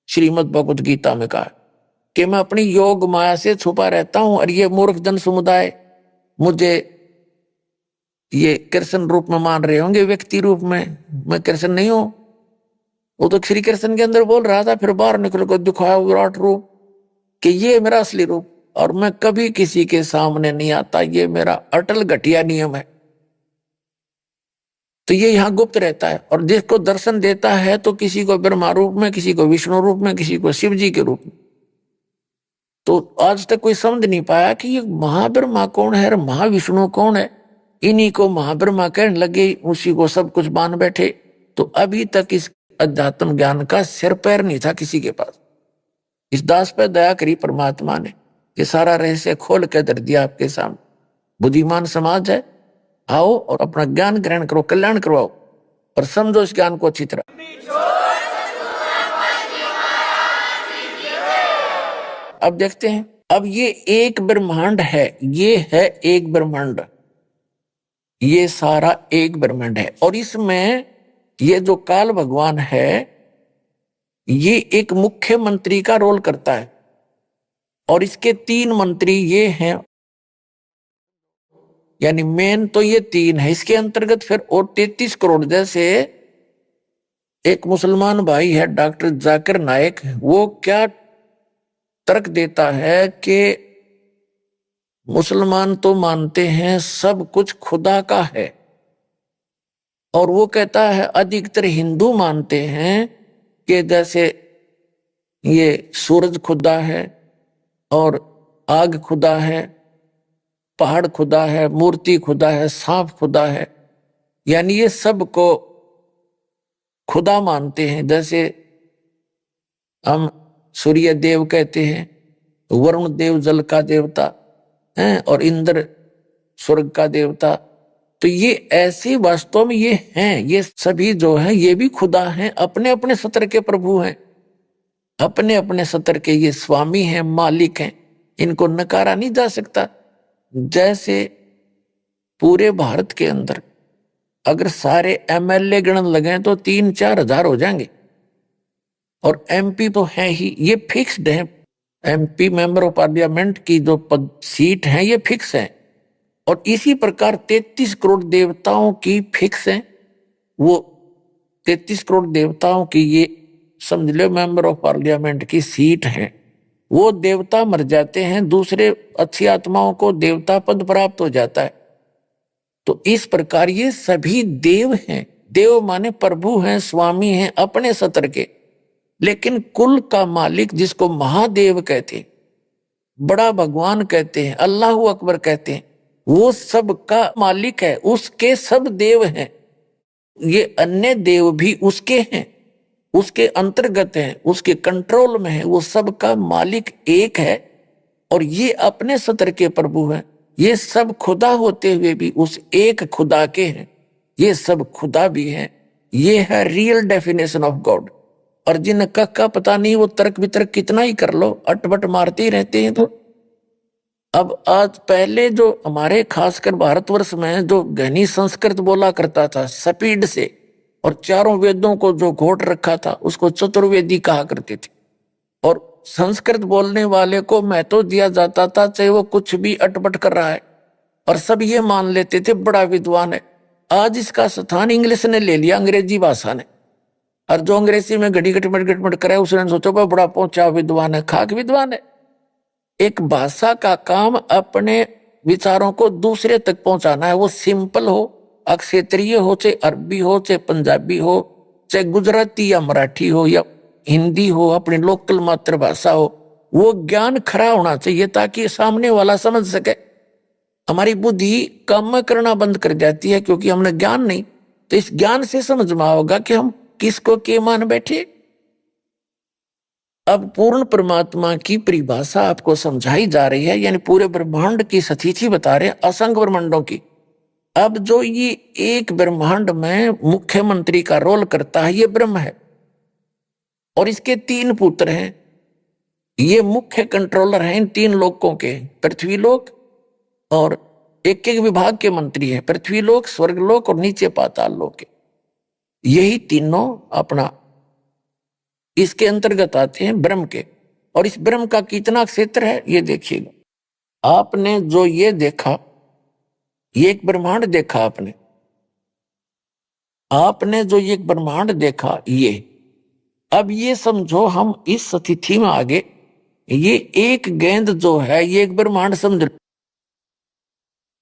श्रीमद् भगवत गीता में कहा कि मैं अपनी योग माया से छुपा रहता हूं, और ये मूर्ख जन समुदाय मुझे ये कृष्ण रूप में मान रहे होंगे, व्यक्ति रूप में। मैं कृष्ण नहीं हूं। वो तो श्री कृष्ण के अंदर बोल रहा था, फिर बाहर निकल कर दिखाया विराट रूप कि ये मेरा असली रूप, और मैं कभी किसी के सामने नहीं आता, ये मेरा अटल घटिया नियम है। तो ये यहाँ गुप्त रहता है, और जिसको दर्शन देता है तो किसी को ब्रह्मा रूप में, किसी को विष्णु रूप में, किसी को शिव जी के रूप में। तो आज तक कोई समझ नहीं पाया कि ये महाब्रह्मा कौन है और महाविष्णु कौन है। इन्हीं को महाब्रह्मा कहने लगे, उसी को सब कुछ मान बैठे। तो अभी तक इस अध्यात्म ज्ञान का सिर पैर नहीं था किसी के पास। इस दास पर दया करी परमात्मा ने, ये सारा रहस्य खोल के धर दिया आपके सामने। बुद्धिमान समाज है, आओ और अपना ज्ञान ग्रहण करो, कल्याण करवाओ और समझो इस ज्ञान को अच्छी तरह। अब देखते हैं, अब ये एक ब्रह्मांड है, ये है एक ब्रह्मांड, ये सारा एक ब्रह्मांड है। और इसमें ये जो काल भगवान है ये एक मुख्यमंत्री का रोल करता है, और इसके 3 मंत्री ये हैं, यानी मेन तो ये 3 है। इसके अंतर्गत फिर और 33 करोड़, जैसे एक मुसलमान भाई है डॉक्टर जाकिर नायक, वो क्या तर्क देता है कि मुसलमान तो मानते हैं सब कुछ खुदा का है, और वो कहता है अधिकतर हिंदू मानते हैं कि जैसे ये सूरज खुदा है और आग खुदा है, पहाड़ खुदा है, मूर्ति खुदा है, सांप खुदा है, यानी ये सब को खुदा मानते हैं। जैसे हम सूर्य देव कहते हैं, वरुण देव जल का देवता है, और इंद्र स्वर्ग का देवता। तो ये ऐसे वास्तव में ये हैं, ये सभी जो हैं ये भी खुदा हैं, अपने अपने सत्र के प्रभु हैं, अपने अपने सत्र के ये स्वामी हैं, मालिक हैं, इनको नकारा नहीं जा सकता। जैसे पूरे भारत के अंदर अगर सारे एमएलए गणन लगे तो 3-4 हजार हो जाएंगे, और एमपी तो है ही, ये फिक्स्ड है। एमपी मेंबर ऑफ पार्लियामेंट की जो सीट है ये फिक्स है, और इसी प्रकार 33 करोड़ देवताओं की फिक्स है। वो 33 करोड़ देवताओं की ये समझ लो मेंबर ऑफ पार्लियामेंट की सीट है। वो देवता मर जाते हैं, दूसरे अच्छी आत्माओं को देवता पद प्राप्त हो जाता है। तो इस प्रकार ये सभी देव हैं। देव माने प्रभु हैं, स्वामी हैं अपने सत्र के। लेकिन कुल का मालिक जिसको महादेव कहते हैं, बड़ा भगवान कहते हैं, अल्लाह अकबर कहते हैं, वो सब का मालिक है, उसके सब देव हैं। ये अन्य देव भी उसके हैं, उसके अंतर्गत हैं, उसके कंट्रोल में है। वो सब का मालिक एक है, और ये अपने सत्र के प्रभु हैं। ये सब खुदा होते हुए भी उस एक खुदा के हैं। ये सब खुदा भी है। ये है रियल डेफिनेशन ऑफ गॉड। और जिनका पता नहीं, वो तर्क वितर्क कितना ही कर लो, अटपट मारते ही रहते हैं। तो अब आज पहले जो हमारे खासकर भारतवर्ष में जो गहनी संस्कृत बोला करता था स्पीड से, और चारों वेदों को जो घोट रखा था उसको चतुर्वेदी कहा करते थे। और संस्कृत बोलने वाले को महत्व दिया जाता था, चाहे वो कुछ भी अटपट कर रहा है, और सब ये मान लेते थे बड़ा विद्वान है। आज इसका स्थान इंग्लिश ने ले लिया, अंग्रेजी भाषा ने। और जो अंग्रेजी में घड़ी गटमट करे उसने सोचो भाई बड़ा पहुंचा विद्वान है, खाक विद्वान है। एक भाषा का काम अपने विचारों को दूसरे तक पहुंचाना है, वो सिंपल हो, अक्षेत्रीय हो, चाहे अरबी हो, चाहे पंजाबी हो, चाहे गुजराती या मराठी हो या हिंदी हो, अपनी लोकल मातृभाषा हो। वो ज्ञान खरा होना चाहिए ताकि सामने वाला समझ सके। हमारी बुद्धि काम करना बंद कर जाती है क्योंकि हमने ज्ञान नहीं। तो इस ज्ञान से समझ में होगा कि हम किसको के मान बैठे। अब पूर्ण परमात्मा की परिभाषा आपको समझाई जा रही है, यानी पूरे ब्रह्मांड की स्थिति बता रहे हैं, असंख्य ब्रह्मांडों की। अब जो ये एक ब्रह्मांड में मुख्यमंत्री का रोल करता है ये ब्रह्म है, और इसके 3 पुत्र हैं। ये मुख्य कंट्रोलर हैं इन 3 लोकों के, पृथ्वी लोक, और एक एक विभाग के मंत्री हैं, पृथ्वी लोक, स्वर्गलोक और नीचे पाताल लोक। यही तीनों अपना इसके अंतर्गत आते हैं ब्रह्म के। और इस ब्रह्म का कितना क्षेत्र है ये देखिएगा। आपने जो ये देखा, ये एक ब्रह्मांड देखा, आपने जो ये ब्रह्मांड देखा, ये अब ये समझो हम इस स्थिति में आगे, ये एक गेंद जो है ये एक ब्रह्मांड समझ।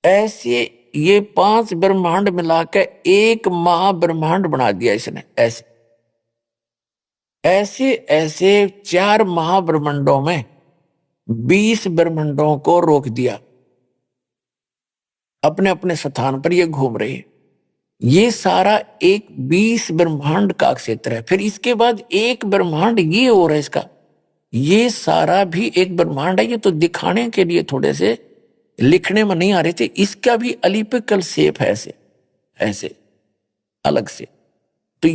ऐसे ये 5 ब्रह्मांड मिलाकर एक महाब्रह्मांड बना दिया इसने। ऐसे ऐसे ऐसे 4 महाब्रह्मांडों में 20 ब्रह्मांडों को रोक दिया, अपने अपने स्थान पर ये घूम रहे हैं। ये सारा एक 20 ब्रह्मांड का क्षेत्र है। फिर इसके बाद एक ब्रह्मांड ये और है इसका, ये सारा भी एक ब्रह्मांड है। ये तो दिखाने के लिए थोड़े से लिखने में नहीं आ रहे थे। इसका भी अलिपिकल शेप है, ऐसे ऐसे अलग से। तो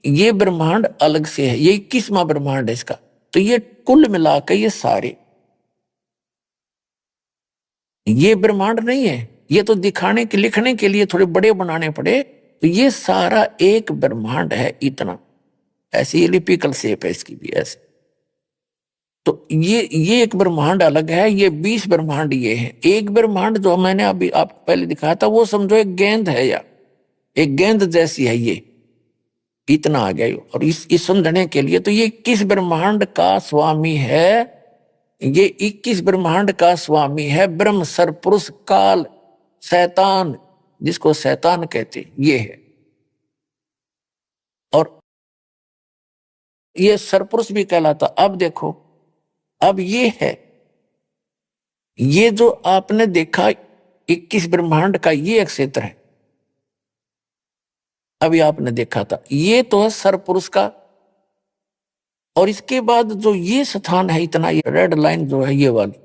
ये ब्रह्मांड अलग से है, ये 21वां ब्रह्मांड है इसका। तो ये कुल मिलाकर ये सारे ये ब्रह्मांड नहीं है, ये तो दिखाने के लिखने के लिए थोड़े बड़े बनाने पड़े। तो ये सारा एक ब्रह्मांड है इतना, ऐसी एलिपिकल शेप है इसकी भी ऐसे। तो ये एक ब्रह्मांड अलग है, ये 20 ब्रह्मांड ये है। एक ब्रह्मांड जो मैंने अभी आपको पहले दिखाया था वो समझो एक गेंद है, या एक गेंद जैसी है, ये इतना आ गया। और इस समझने के लिए तो ये 21 ब्रह्मांड का स्वामी है, ये 21 ब्रह्मांड का स्वामी है ब्रह्म, सरपुरुष, काल, शैतान, जिसको शैतान कहते ये है। और ये सरपुरुष भी कहलाता। अब देखो, अब ये है, ये जो आपने देखा 21 ब्रह्मांड का ये एक क्षेत्र है, अभी आपने देखा था, ये तो है सरपुरुष का। और इसके बाद जो ये स्थान है इतना, ये रेड लाइन जो है ये वाली,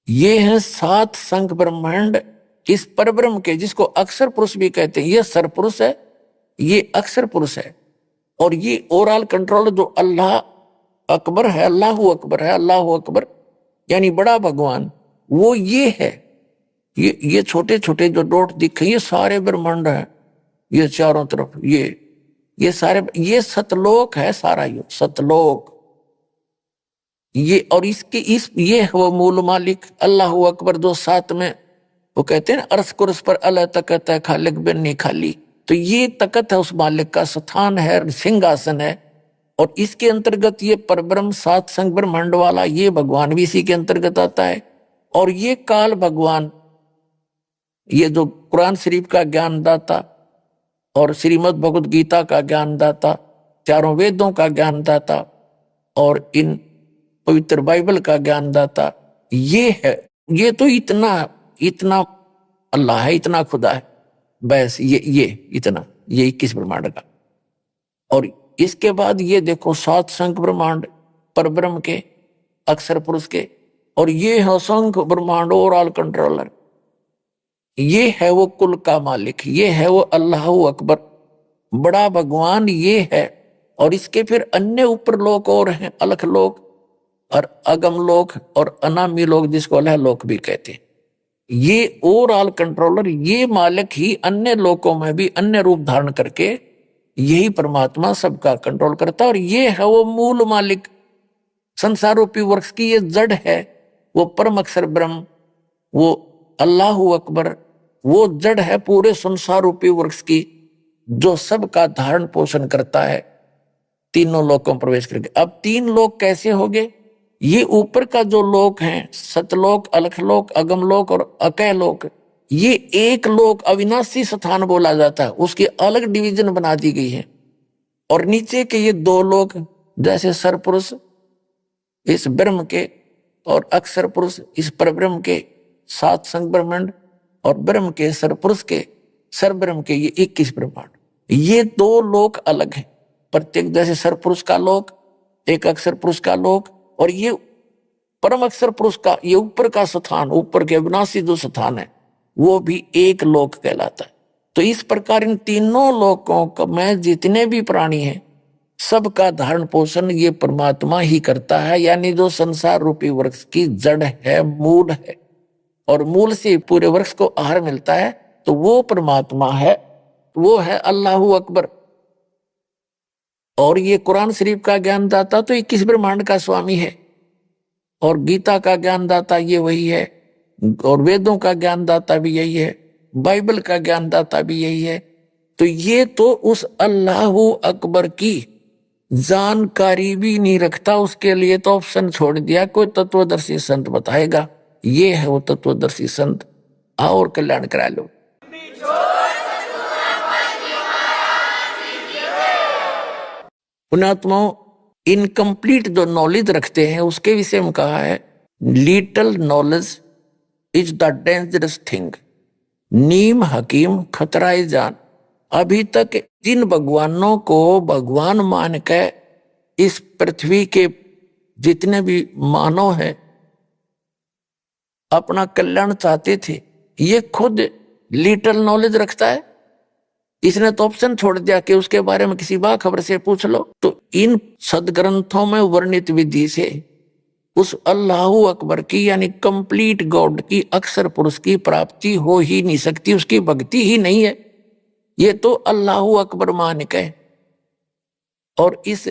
ये है 7 संख ब्रह्मांड इस परब्रह्म के, जिसको अक्षर पुरुष भी कहते हैं। ये सरपुरुष है, ये अक्षर पुरुष है। और ये ओवरऑल कंट्रोल जो अल्लाह अकबर है, अल्लाहु अकबर है, अल्लाहु अकबर यानी बड़ा भगवान, वो ये है। ये छोटे छोटे जो डॉट दिखे ये सारे ब्रह्मांड है, ये चारों तरफ ये सारे, ये सतलोक है सारा, ये सतलोक ये। और इसके ये है वो मूल मालिक अल्लाहु अकबर, जो 7 में वो कहते हैं अर्श कुर्स पर अल्लाह तकत है, खालिक बिन नहीं खाली। तो ये तकत है उस मालिक का, स्थान है, सिंहासन है। और इसके अंतर्गत ये परब्रह्म 7 संग ब्रह्मांड वाला ये भगवान भी इसी के अंतर्गत आता है। और ये काल भगवान, ये जो कुरान शरीफ का ज्ञानदाता और श्रीमद् भगवद गीता का ज्ञानदाता, चारों वेदों का ज्ञानदाता और इन पवित्र बाइबल का ज्ञानदाता, ये है। ये तो इतना अल्लाह है, इतना खुदा है, बस ये इतना, ये 21 ब्रह्मांड का। और इसके बाद ये देखो 7 संख ब्रह्मांड परब्रह्म के, अक्षर पुरुष के। और ये है असंख्य ब्रह्मांड ओवरऑल कंट्रोलर। ये है वो कुल का मालिक, ये है वो अल्लाह अकबर, बड़ा भगवान ये है। और इसके फिर अन्य ऊपर लोक और हैं, अलख लोक और अगम लोक और अनामी लोक, जिसको अलह लोक भी कहते हैं। ये ओवरऑल कंट्रोलर, ये मालिक ही अन्य लोकों में भी अन्य रूप धारण करके यही परमात्मा सबका कंट्रोल करता है। और ये है वो मूल मालिक, संसार रूपी वृक्ष की ये जड़ है, वो परम अक्षर ब्रह्म, वो अल्लाह अकबर, वो जड़ है पूरे संसार रूपी वृक्ष की, जो सबका धारण पोषण करता है तीनों लोकों में प्रवेश करके। अब तीन लोक कैसे हो गए? ये ऊपर का जो लोक है, सतलोक, अलखलोक, अगमलोक और अकैलोक, ये एक लोक अविनाशी स्थान बोला जाता है, उसकी अलग डिवीजन बना दी गई है। और नीचे के ये दो लोक, जैसे सरपुरुष इस ब्रह्म के और अक्षर पुरुष इस परब्रह्म के, सात संग ब्रह्मांड, और ब्रह्म के सरपुरुष के सरब्रह्म के ये 21 ब्रह्मांड, ये दो लोक अलग हैं। प्रत्येक जैसे सरपुरुष का लोक, एक अक्षर पुरुष का लोक, और ये परम अक्षर पुरुष का ये ऊपर का स्थान, ऊपर के अविनाशी जो स्थान है, वो भी एक लोक कहलाता है। तो इस प्रकार इन तीनों लोकों में जितने भी प्राणी हैं, सबका धारण पोषण ये परमात्मा ही करता है। यानी जो संसार रूपी वृक्ष की जड़ है, मूल है, और मूल से पूरे वृक्ष को आहार मिलता है, तो वो परमात्मा है, वो है अल्लाह अकबर। और ये कुरान शरीफ का ज्ञानदाता तो 21 ब्रह्मांड का स्वामी है, और गीता का ज्ञानदाता ये वही है, और वेदों का ज्ञानदाता भी यही है, बाइबल का ज्ञानदाता भी यही है। तो ये तो उस अल्लाह अकबर की जानकारी भी नहीं रखता, उसके लिए तो ऑप्शन छोड़ दिया, कोई तत्वदर्शी संत बताएगा। ये है वो तत्वदर्शी संत, आओ और कल्याण करा लो। पुण्यात्माओं, इनकम्प्लीट जो नॉलेज रखते हैं उसके विषय में कहा है, little knowledge is the dangerous thing, नीम हकीम खतराए जान। अभी तक जिन भगवानों को भगवान मान के इस पृथ्वी के जितने भी मानव हैं अपना कल्याण चाहते थे, ये खुद लिटल नॉलेज रखता है। इसने तो ऑप्शन छोड़ दिया कि उसके बारे में किसी बाखबर से पूछ लो। तो इन सदग्रंथों में वर्णित विधि से उस अल्लाह अकबर की यानी कंप्लीट गॉड की, अक्षर पुरुष की प्राप्ति हो ही नहीं सकती, उसकी भक्ति ही नहीं है। ये तो अल्लाह अकबर मान के और इस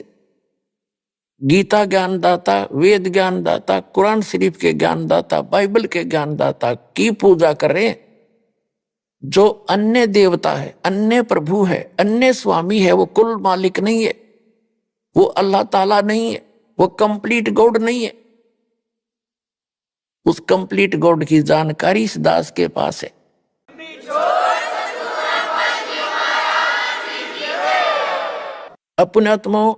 गीता ज्ञानदाता, वेद ज्ञानदाता, कुरान शरीफ के ज्ञानदाता, बाइबल के ज्ञानदाता की पूजा कर रहे हैं। जो अन्य देवता है, अन्य प्रभु है, अन्य स्वामी है, वो कुल मालिक नहीं है, वो अल्लाह ताला नहीं है, वो कंप्लीट गॉड नहीं है। उस कंप्लीट गॉड की जानकारी इस दास के पास है। अपने आत्माओं,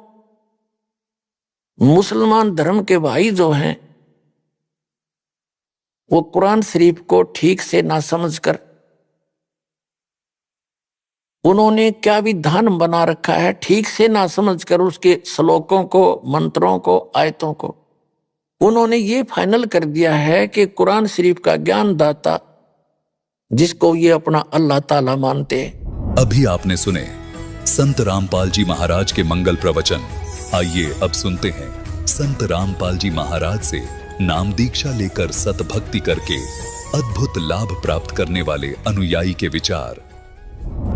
मुसलमान धर्म के भाई जो हैं वो कुरान शरीफ को ठीक से ना समझकर उन्होंने क्या विधान बना रखा है, ठीक से ना समझकर उसके श्लोकों को, मंत्रों को, आयतों को उन्होंने ये फाइनल कर दिया है कि कुरान शरीफ का ज्ञानदाता जिसको ये अपना अल्लाह ताला मानते हैं। अभी आपने सुने संत रामपाल जी महाराज के मंगल प्रवचन। आइए अब सुनते हैं संत रामपाल जी महाराज से नाम दीक्षा लेकर सतभक्ति करके अद्भुत लाभ प्राप्त करने वाले अनुयायी के विचार।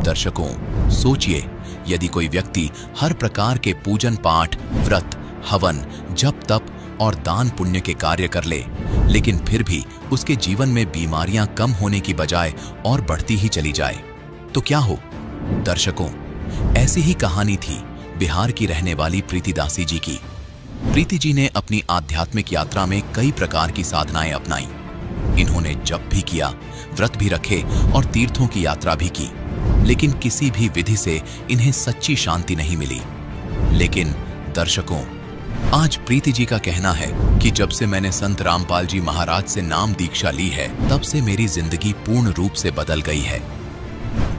दर्शकों, सोचिए, यदि कोई व्यक्ति हर प्रकार के पूजन पाठ, व्रत, हवन, जप तप और दान पुण्य के कार्य कर ले, लेकिन फिर भी उसके जीवन में बीमारियां कम होने की बजाय और बढ़ती ही चली जाए, तो क्या हो? दर्शकों, ऐसी ही कहानी थी बिहार की रहने वाली प्रीति दासी जी की। प्रीति जी ने अपनी आध्यात्मिक यात्रा में कई प्रकार की साधनाएं अपनाई। इन्होंने जप भी किया, व्रत भी रखे और तीर्थों की यात्रा भी की, लेकिन किसी भी विधि से इन्हें सच्ची शांति नहीं मिली। लेकिन दर्शकों, आज प्रीति जी का कहना है कि जब से मैंने संत रामपाल जी महाराज से नाम दीक्षा ली है, तब से मेरी जिंदगी पूर्ण रूप से बदल गई है।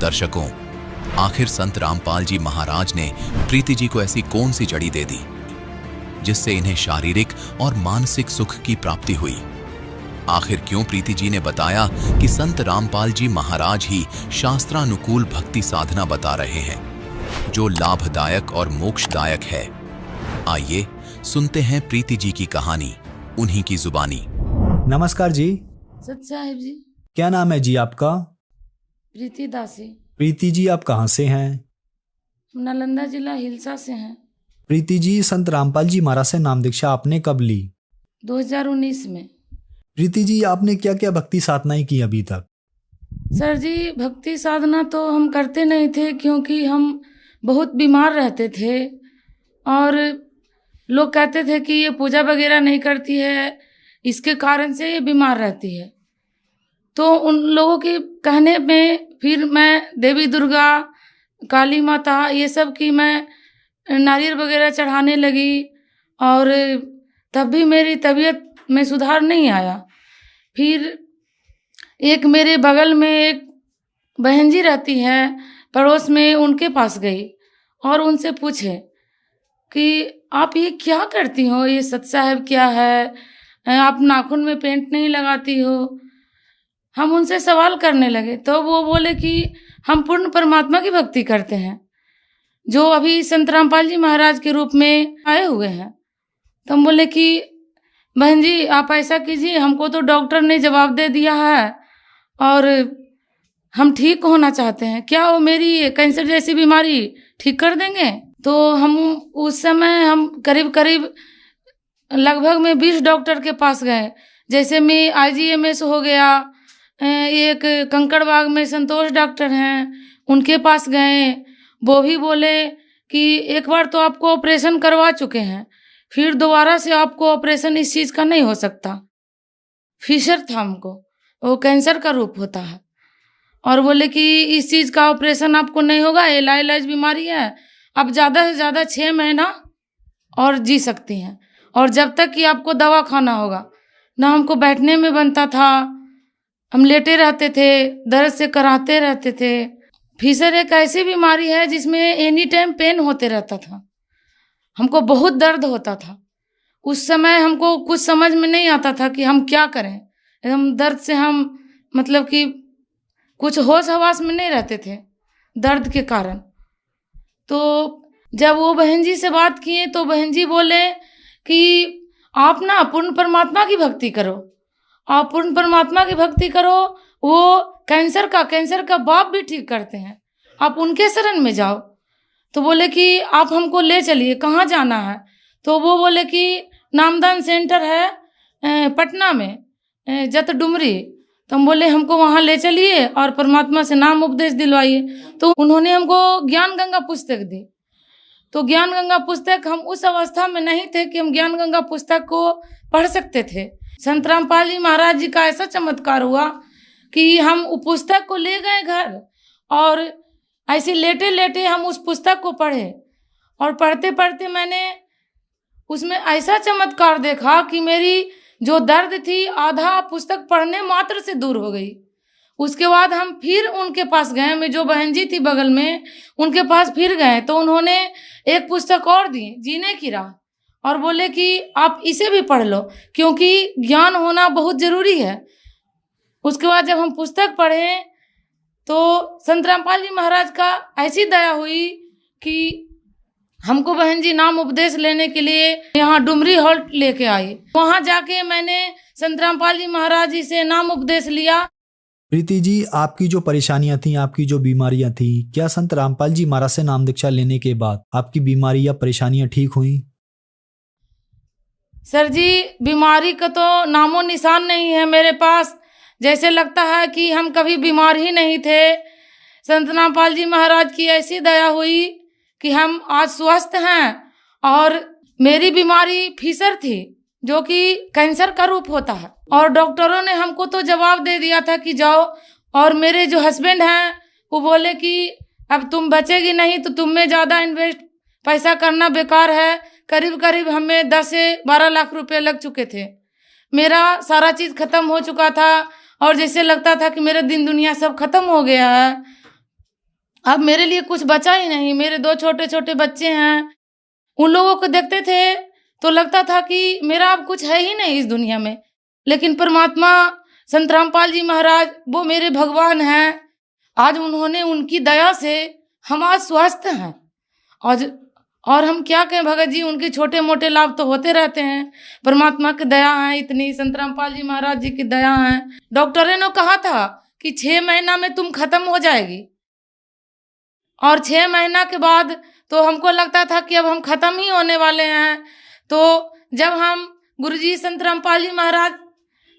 दर्शकों, आखिर संत रामपाल जी महाराज ने प्रीति जी को ऐसी कौन सी जड़ी दे दी जिससे इन्हें शारीरिक और मानसिक सुख की प्राप्ति हुई? आखिर क्यों प्रीति जी ने बताया कि संत रामपाल जी महाराज ही शास्त्रानुकूल भक्ति साधना बता रहे हैं जो लाभदायक और मोक्षदायक है? आइए सुनते हैं प्रीति जी की कहानी उन्हीं की जुबानी। नमस्कार जी। सत साहिब जी। क्या नाम है जी आपका? प्रीति दासी। प्रीति जी आप कहाँ से हैं? नालंदा जिला हिलसा से हैं। प्रीति जी, संत रामपाल जी महाराज से नाम दीक्षा आपने कब ली? 2019 में। प्रीति जी, आपने क्या क्या भक्ति साधनाएं की अभी तक? सर जी, भक्ति साधना तो हम करते नहीं थे क्योंकि हम बहुत बीमार रहते थे और लोग कहते थे कि ये पूजा वगैरह नहीं करती है, इसके कारण से ये बीमार रहती है। तो उन लोगों के कहने में फिर मैं देवी दुर्गा, काली माता, ये सब की मैं नारियल वगैरह चढ़ाने लगी और तब भी मेरी तबीयत में सुधार नहीं आया। फिर एक मेरे बगल में एक बहन जी रहती है पड़ोस में, उनके पास गई और उनसे पूछे कि आप ये क्या करती हो, ये सत साहिब क्या है, आप नाखून में पेंट नहीं लगाती हो। हम उनसे सवाल करने लगे तो वो बोले कि हम पूर्ण परमात्मा की भक्ति करते हैं जो अभी संत रामपाल जी महाराज के रूप में आए हुए हैं। तो हम बोले कि बहन जी आप ऐसा कीजिए, हमको तो डॉक्टर ने जवाब दे दिया है और हम ठीक होना चाहते हैं, क्या वो मेरी कैंसर जैसी बीमारी ठीक कर देंगे? तो हम उस समय करीब करीब लगभग में 20 डॉक्टर के पास गए। जैसे में IGMS हो गया, एक कंकड़बाग में संतोष डॉक्टर हैं, उनके पास गए। वो भी बोले कि एक बार तो आपको ऑपरेशन करवा चुके हैं, फिर दोबारा से आपको ऑपरेशन इस चीज़ का नहीं हो सकता। फिशर था हमको, वो कैंसर का रूप होता है, और बोले कि इस चीज़ का ऑपरेशन आपको नहीं होगा, ये लाइलाज बीमारी है, आप ज़्यादा से ज़्यादा 6 महीना और जी सकती हैं, और जब तक कि आपको दवा खाना होगा। ना हमको बैठने में बनता था, हम लेटे रहते थे, दर्द से कराते रहते थे। फिशर एक ऐसी बीमारी है जिसमें एनी टाइम पेन होते रहता था, हमको बहुत दर्द होता था। उस समय हमको कुछ समझ में नहीं आता था कि हम क्या करें, एकदम दर्द से हम मतलब कि कुछ होश हवास में नहीं रहते थे दर्द के कारण। तो जब वो बहन जी से बात किए तो बहन जी बोले कि आप ना पूर्ण परमात्मा की भक्ति करो, आप पूर्ण परमात्मा की भक्ति करो, वो कैंसर का बाप भी ठीक करते हैं, आप उनके शरण में जाओ। तो बोले कि आप हमको ले चलिए, कहाँ जाना है? तो वो बोले कि नामदान सेंटर है पटना में, जत डुमरी। तो हम बोले हमको वहाँ ले चलिए और परमात्मा से नाम उपदेश दिलवाइए। तो उन्होंने हमको ज्ञान गंगा पुस्तक दी। तो ज्ञान गंगा पुस्तक, हम उस अवस्था में नहीं थे कि हम ज्ञान गंगा पुस्तक को पढ़ सकते थे। संत रामपाल जी महाराज जी का ऐसा चमत्कार हुआ कि हम उस पुस्तक को ले गए घर और ऐसे लेटे लेटे हम उस पुस्तक को पढ़े, और पढ़ते पढ़ते मैंने उसमें ऐसा चमत्कार देखा कि मेरी जो दर्द थी आधा पुस्तक पढ़ने मात्र से दूर हो गई। उसके बाद हम फिर उनके पास गए, मैं जो बहन जी थी बगल में उनके पास फिर गए तो उन्होंने एक पुस्तक और दी, जीने की राह, और बोले कि आप इसे भी पढ़ लो क्योंकि ज्ञान होना बहुत ज़रूरी है। उसके बाद जब हम पुस्तक पढ़े तो संत रामपाल जी महाराज का ऐसी दया हुई कि हमको बहन जी नाम उपदेश लेने के लिए यहाँ डुमरी हॉल लेके आई। वहाँ जाके मैंने संत रामपाल जी महाराज जी से नाम उपदेश लिया। प्रीति जी, आपकी जो परेशानियां थी, आपकी जो बीमारियां थी, क्या संत रामपाल जी महाराज से नाम दीक्षा लेने के बाद आपकी बीमारी या परेशानियां ठीक हुई? सर जी, बीमारी का तो नामो निशान नहीं है मेरे पास, जैसे लगता है कि हम कभी बीमार ही नहीं थे। संत रामपाल जी महाराज की ऐसी दया हुई कि हम आज स्वस्थ हैं। और मेरी बीमारी फिशर थी जो कि कैंसर का रूप होता है, और डॉक्टरों ने हमको तो जवाब दे दिया था कि जाओ, और मेरे जो हस्बैंड हैं वो बोले कि अब तुम बचेगी नहीं तो तुम में ज़्यादा इन्वेस्ट पैसा करना बेकार है। करीब करीब हमें 10 से 12 लाख रुपए लग चुके थे, मेरा सारा चीज़ ख़त्म हो चुका था और जैसे लगता था कि मेरा दिन दुनिया सब खत्म हो गया है, अब मेरे लिए कुछ बचा ही नहीं। मेरे 2 छोटे छोटे बच्चे हैं, उन लोगों को देखते थे तो लगता था कि मेरा अब कुछ है ही नहीं इस दुनिया में। लेकिन परमात्मा संत रामपाल जी महाराज वो मेरे भगवान हैं। आज उन्होंने, उनकी दया से हम आज स्वस्थ हैं। और हम क्या कहें भगत जी, उनके छोटे मोटे लाभ तो होते रहते हैं। परमात्मा की दया है इतनी, संत रामपाल जी महाराज जी की दया है। डॉक्टरों ने कहा था कि 6 महीना में तुम खत्म हो जाएगी, और 6 महीना के बाद तो हमको लगता था कि अब हम खत्म ही होने वाले हैं। तो जब हम गुरुजी संत रामपाल जी महाराज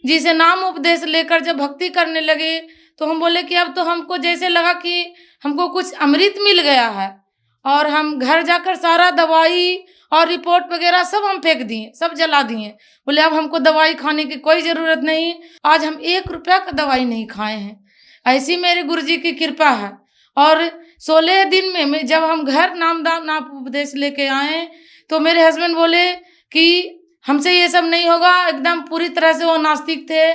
जी से नाम उपदेश लेकर जब भक्ति करने लगे, तो हम बोले कि अब तो हमको जैसे लगा कि हमको कुछ अमृत मिल गया है। और हम घर जाकर सारा दवाई और रिपोर्ट वगैरह सब हम फेंक दिए, सब जला दिए। बोले अब हमको दवाई खाने की कोई ज़रूरत नहीं। आज हम 1 रुपया का दवाई नहीं खाए हैं। ऐसी मेरे गुरुजी की कृपा है। और 16 दिन में जब हम घर नाम उपदेश लेके आए, तो मेरे हस्बैंड बोले कि हमसे ये सब नहीं होगा। एकदम पूरी तरह से वो नास्तिक थे।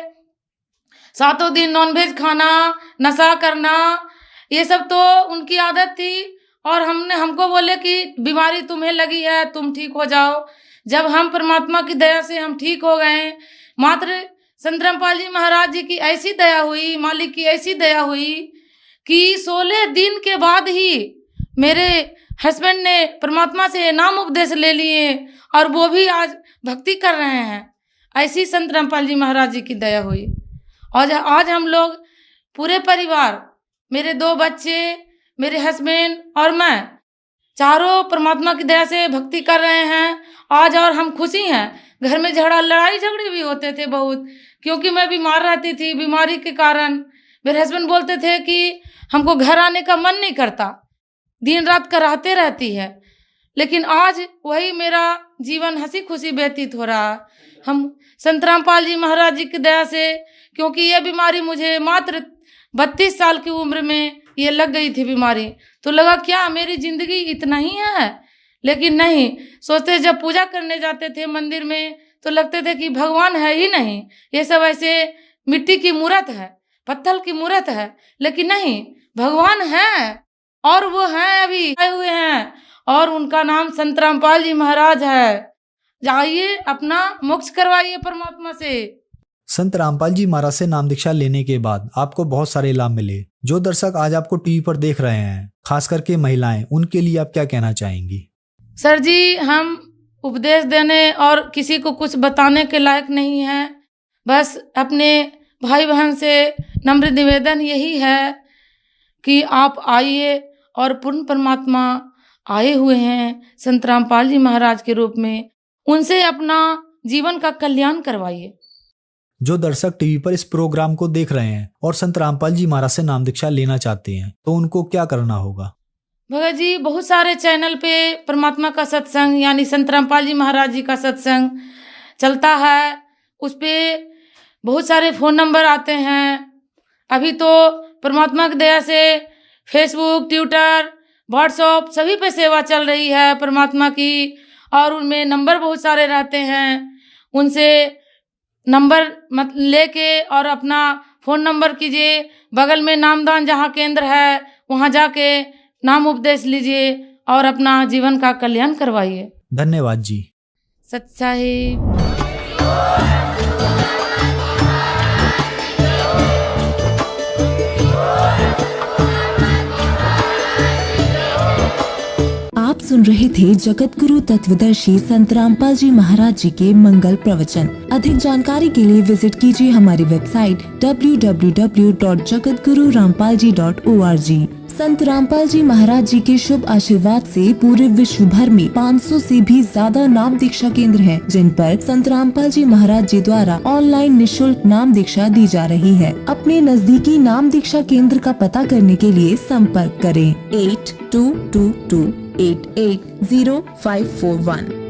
7 दिन नॉनवेज खाना, नशा करना, ये सब तो उनकी आदत थी। और हमको बोले कि बीमारी तुम्हें लगी है, तुम ठीक हो जाओ। जब हम परमात्मा की दया से हम ठीक हो गए, मात्र संत रामपाल जी महाराज जी की ऐसी दया हुई, मालिक की ऐसी दया हुई कि 16 दिन के बाद ही मेरे हस्बैंड ने परमात्मा से नाम उपदेश ले लिए, और वो भी आज भक्ति कर रहे हैं। ऐसी संत रामपाल जी महाराज जी की दया हुई। और आज हम लोग पूरे परिवार, मेरे 2 बच्चे, मेरे हस्बैंड और मैं, चारों परमात्मा की दया से भक्ति कर रहे हैं आज। और हम खुशी हैं। घर में लड़ाई झगड़े भी होते थे बहुत, क्योंकि मैं बीमार रहती थी। बीमारी के कारण मेरे हस्बैंड बोलते थे कि हमको घर आने का मन नहीं करता, दिन रात कराहते रहती है। लेकिन आज वही मेरा जीवन हंसी खुशी व्यतीत हो रहा है। हम संत रामपाल जी महाराज जी की दया से, क्योंकि ये बीमारी मुझे मात्र 32 साल की उम्र में ये लग गई थी बीमारी, तो लगा क्या मेरी जिंदगी इतना ही है। लेकिन नहीं, सोचते जब पूजा करने जाते थे मंदिर में, तो लगते थे कि भगवान है ही नहीं, ये सब ऐसे मिट्टी की मूर्त है, पत्थर की मूर्त है। लेकिन नहीं, भगवान है, और वो हैं, अभी आए हुए हैं, और उनका नाम संत रामपाल जी महाराज है। जाइए अपना मोक्ष करवाइए परमात्मा से। संत रामपाल जी महाराज से नाम दीक्षा लेने के बाद आपको बहुत सारे लाभ मिले। जो दर्शक आज आपको टीवी पर देख रहे हैं, खास करके महिलाएं, उनके लिए आप क्या कहना चाहेंगी? सर जी, हम उपदेश देने और किसी को कुछ बताने के लायक नहीं हैं। बस अपने भाई बहन से नम्र निवेदन यही है कि आप आइए, और पूर्ण परमात्मा आए हुए हैं संत रामपाल जी महाराज के रूप में, उनसे अपना जीवन का कल्याण करवाइए। जो दर्शक टीवी पर इस प्रोग्राम को देख रहे हैं और संत रामपाल जी महाराज से नाम दीक्षा लेना चाहते हैं, तो उनको क्या करना होगा? भगत जी, बहुत सारे चैनल पे परमात्मा का सत्संग, यानी संत रामपाल जी महाराज जी का सत्संग चलता है। उस पे बहुत सारे फ़ोन नंबर आते हैं। अभी तो परमात्मा की दया से फेसबुक, ट्विटर, व्हाट्सएप सभी पे सेवा चल रही है परमात्मा की, और उनमें नंबर बहुत सारे रहते हैं। उनसे नंबर लेके और अपना फ़ोन नंबर कीजिए। बगल में नामदान जहाँ केंद्र है, वहाँ जाके नाम उपदेश लीजिए और अपना जीवन का कल्याण करवाइए। धन्यवाद जी। सच्चाई। आप सुन रहे थे जगत गुरु तत्वदर्शी संत रामपाल जी महाराज जी के मंगल प्रवचन। अधिक जानकारी के लिए विजिट कीजिए हमारी वेबसाइट www.jagatgururampalji.org। संत रामपाल जी महाराज जी के शुभ आशीर्वाद से पूरे विश्व भर में 500 से भी ज्यादा नाम दीक्षा केंद्र हैं, जिन पर संत रामपाल जी महाराज जी द्वारा ऑनलाइन निःशुल्क नाम दीक्षा दी जा रही है। अपने नजदीकी नाम दीक्षा केंद्र का पता करने के लिए संपर्क करें 8222880541।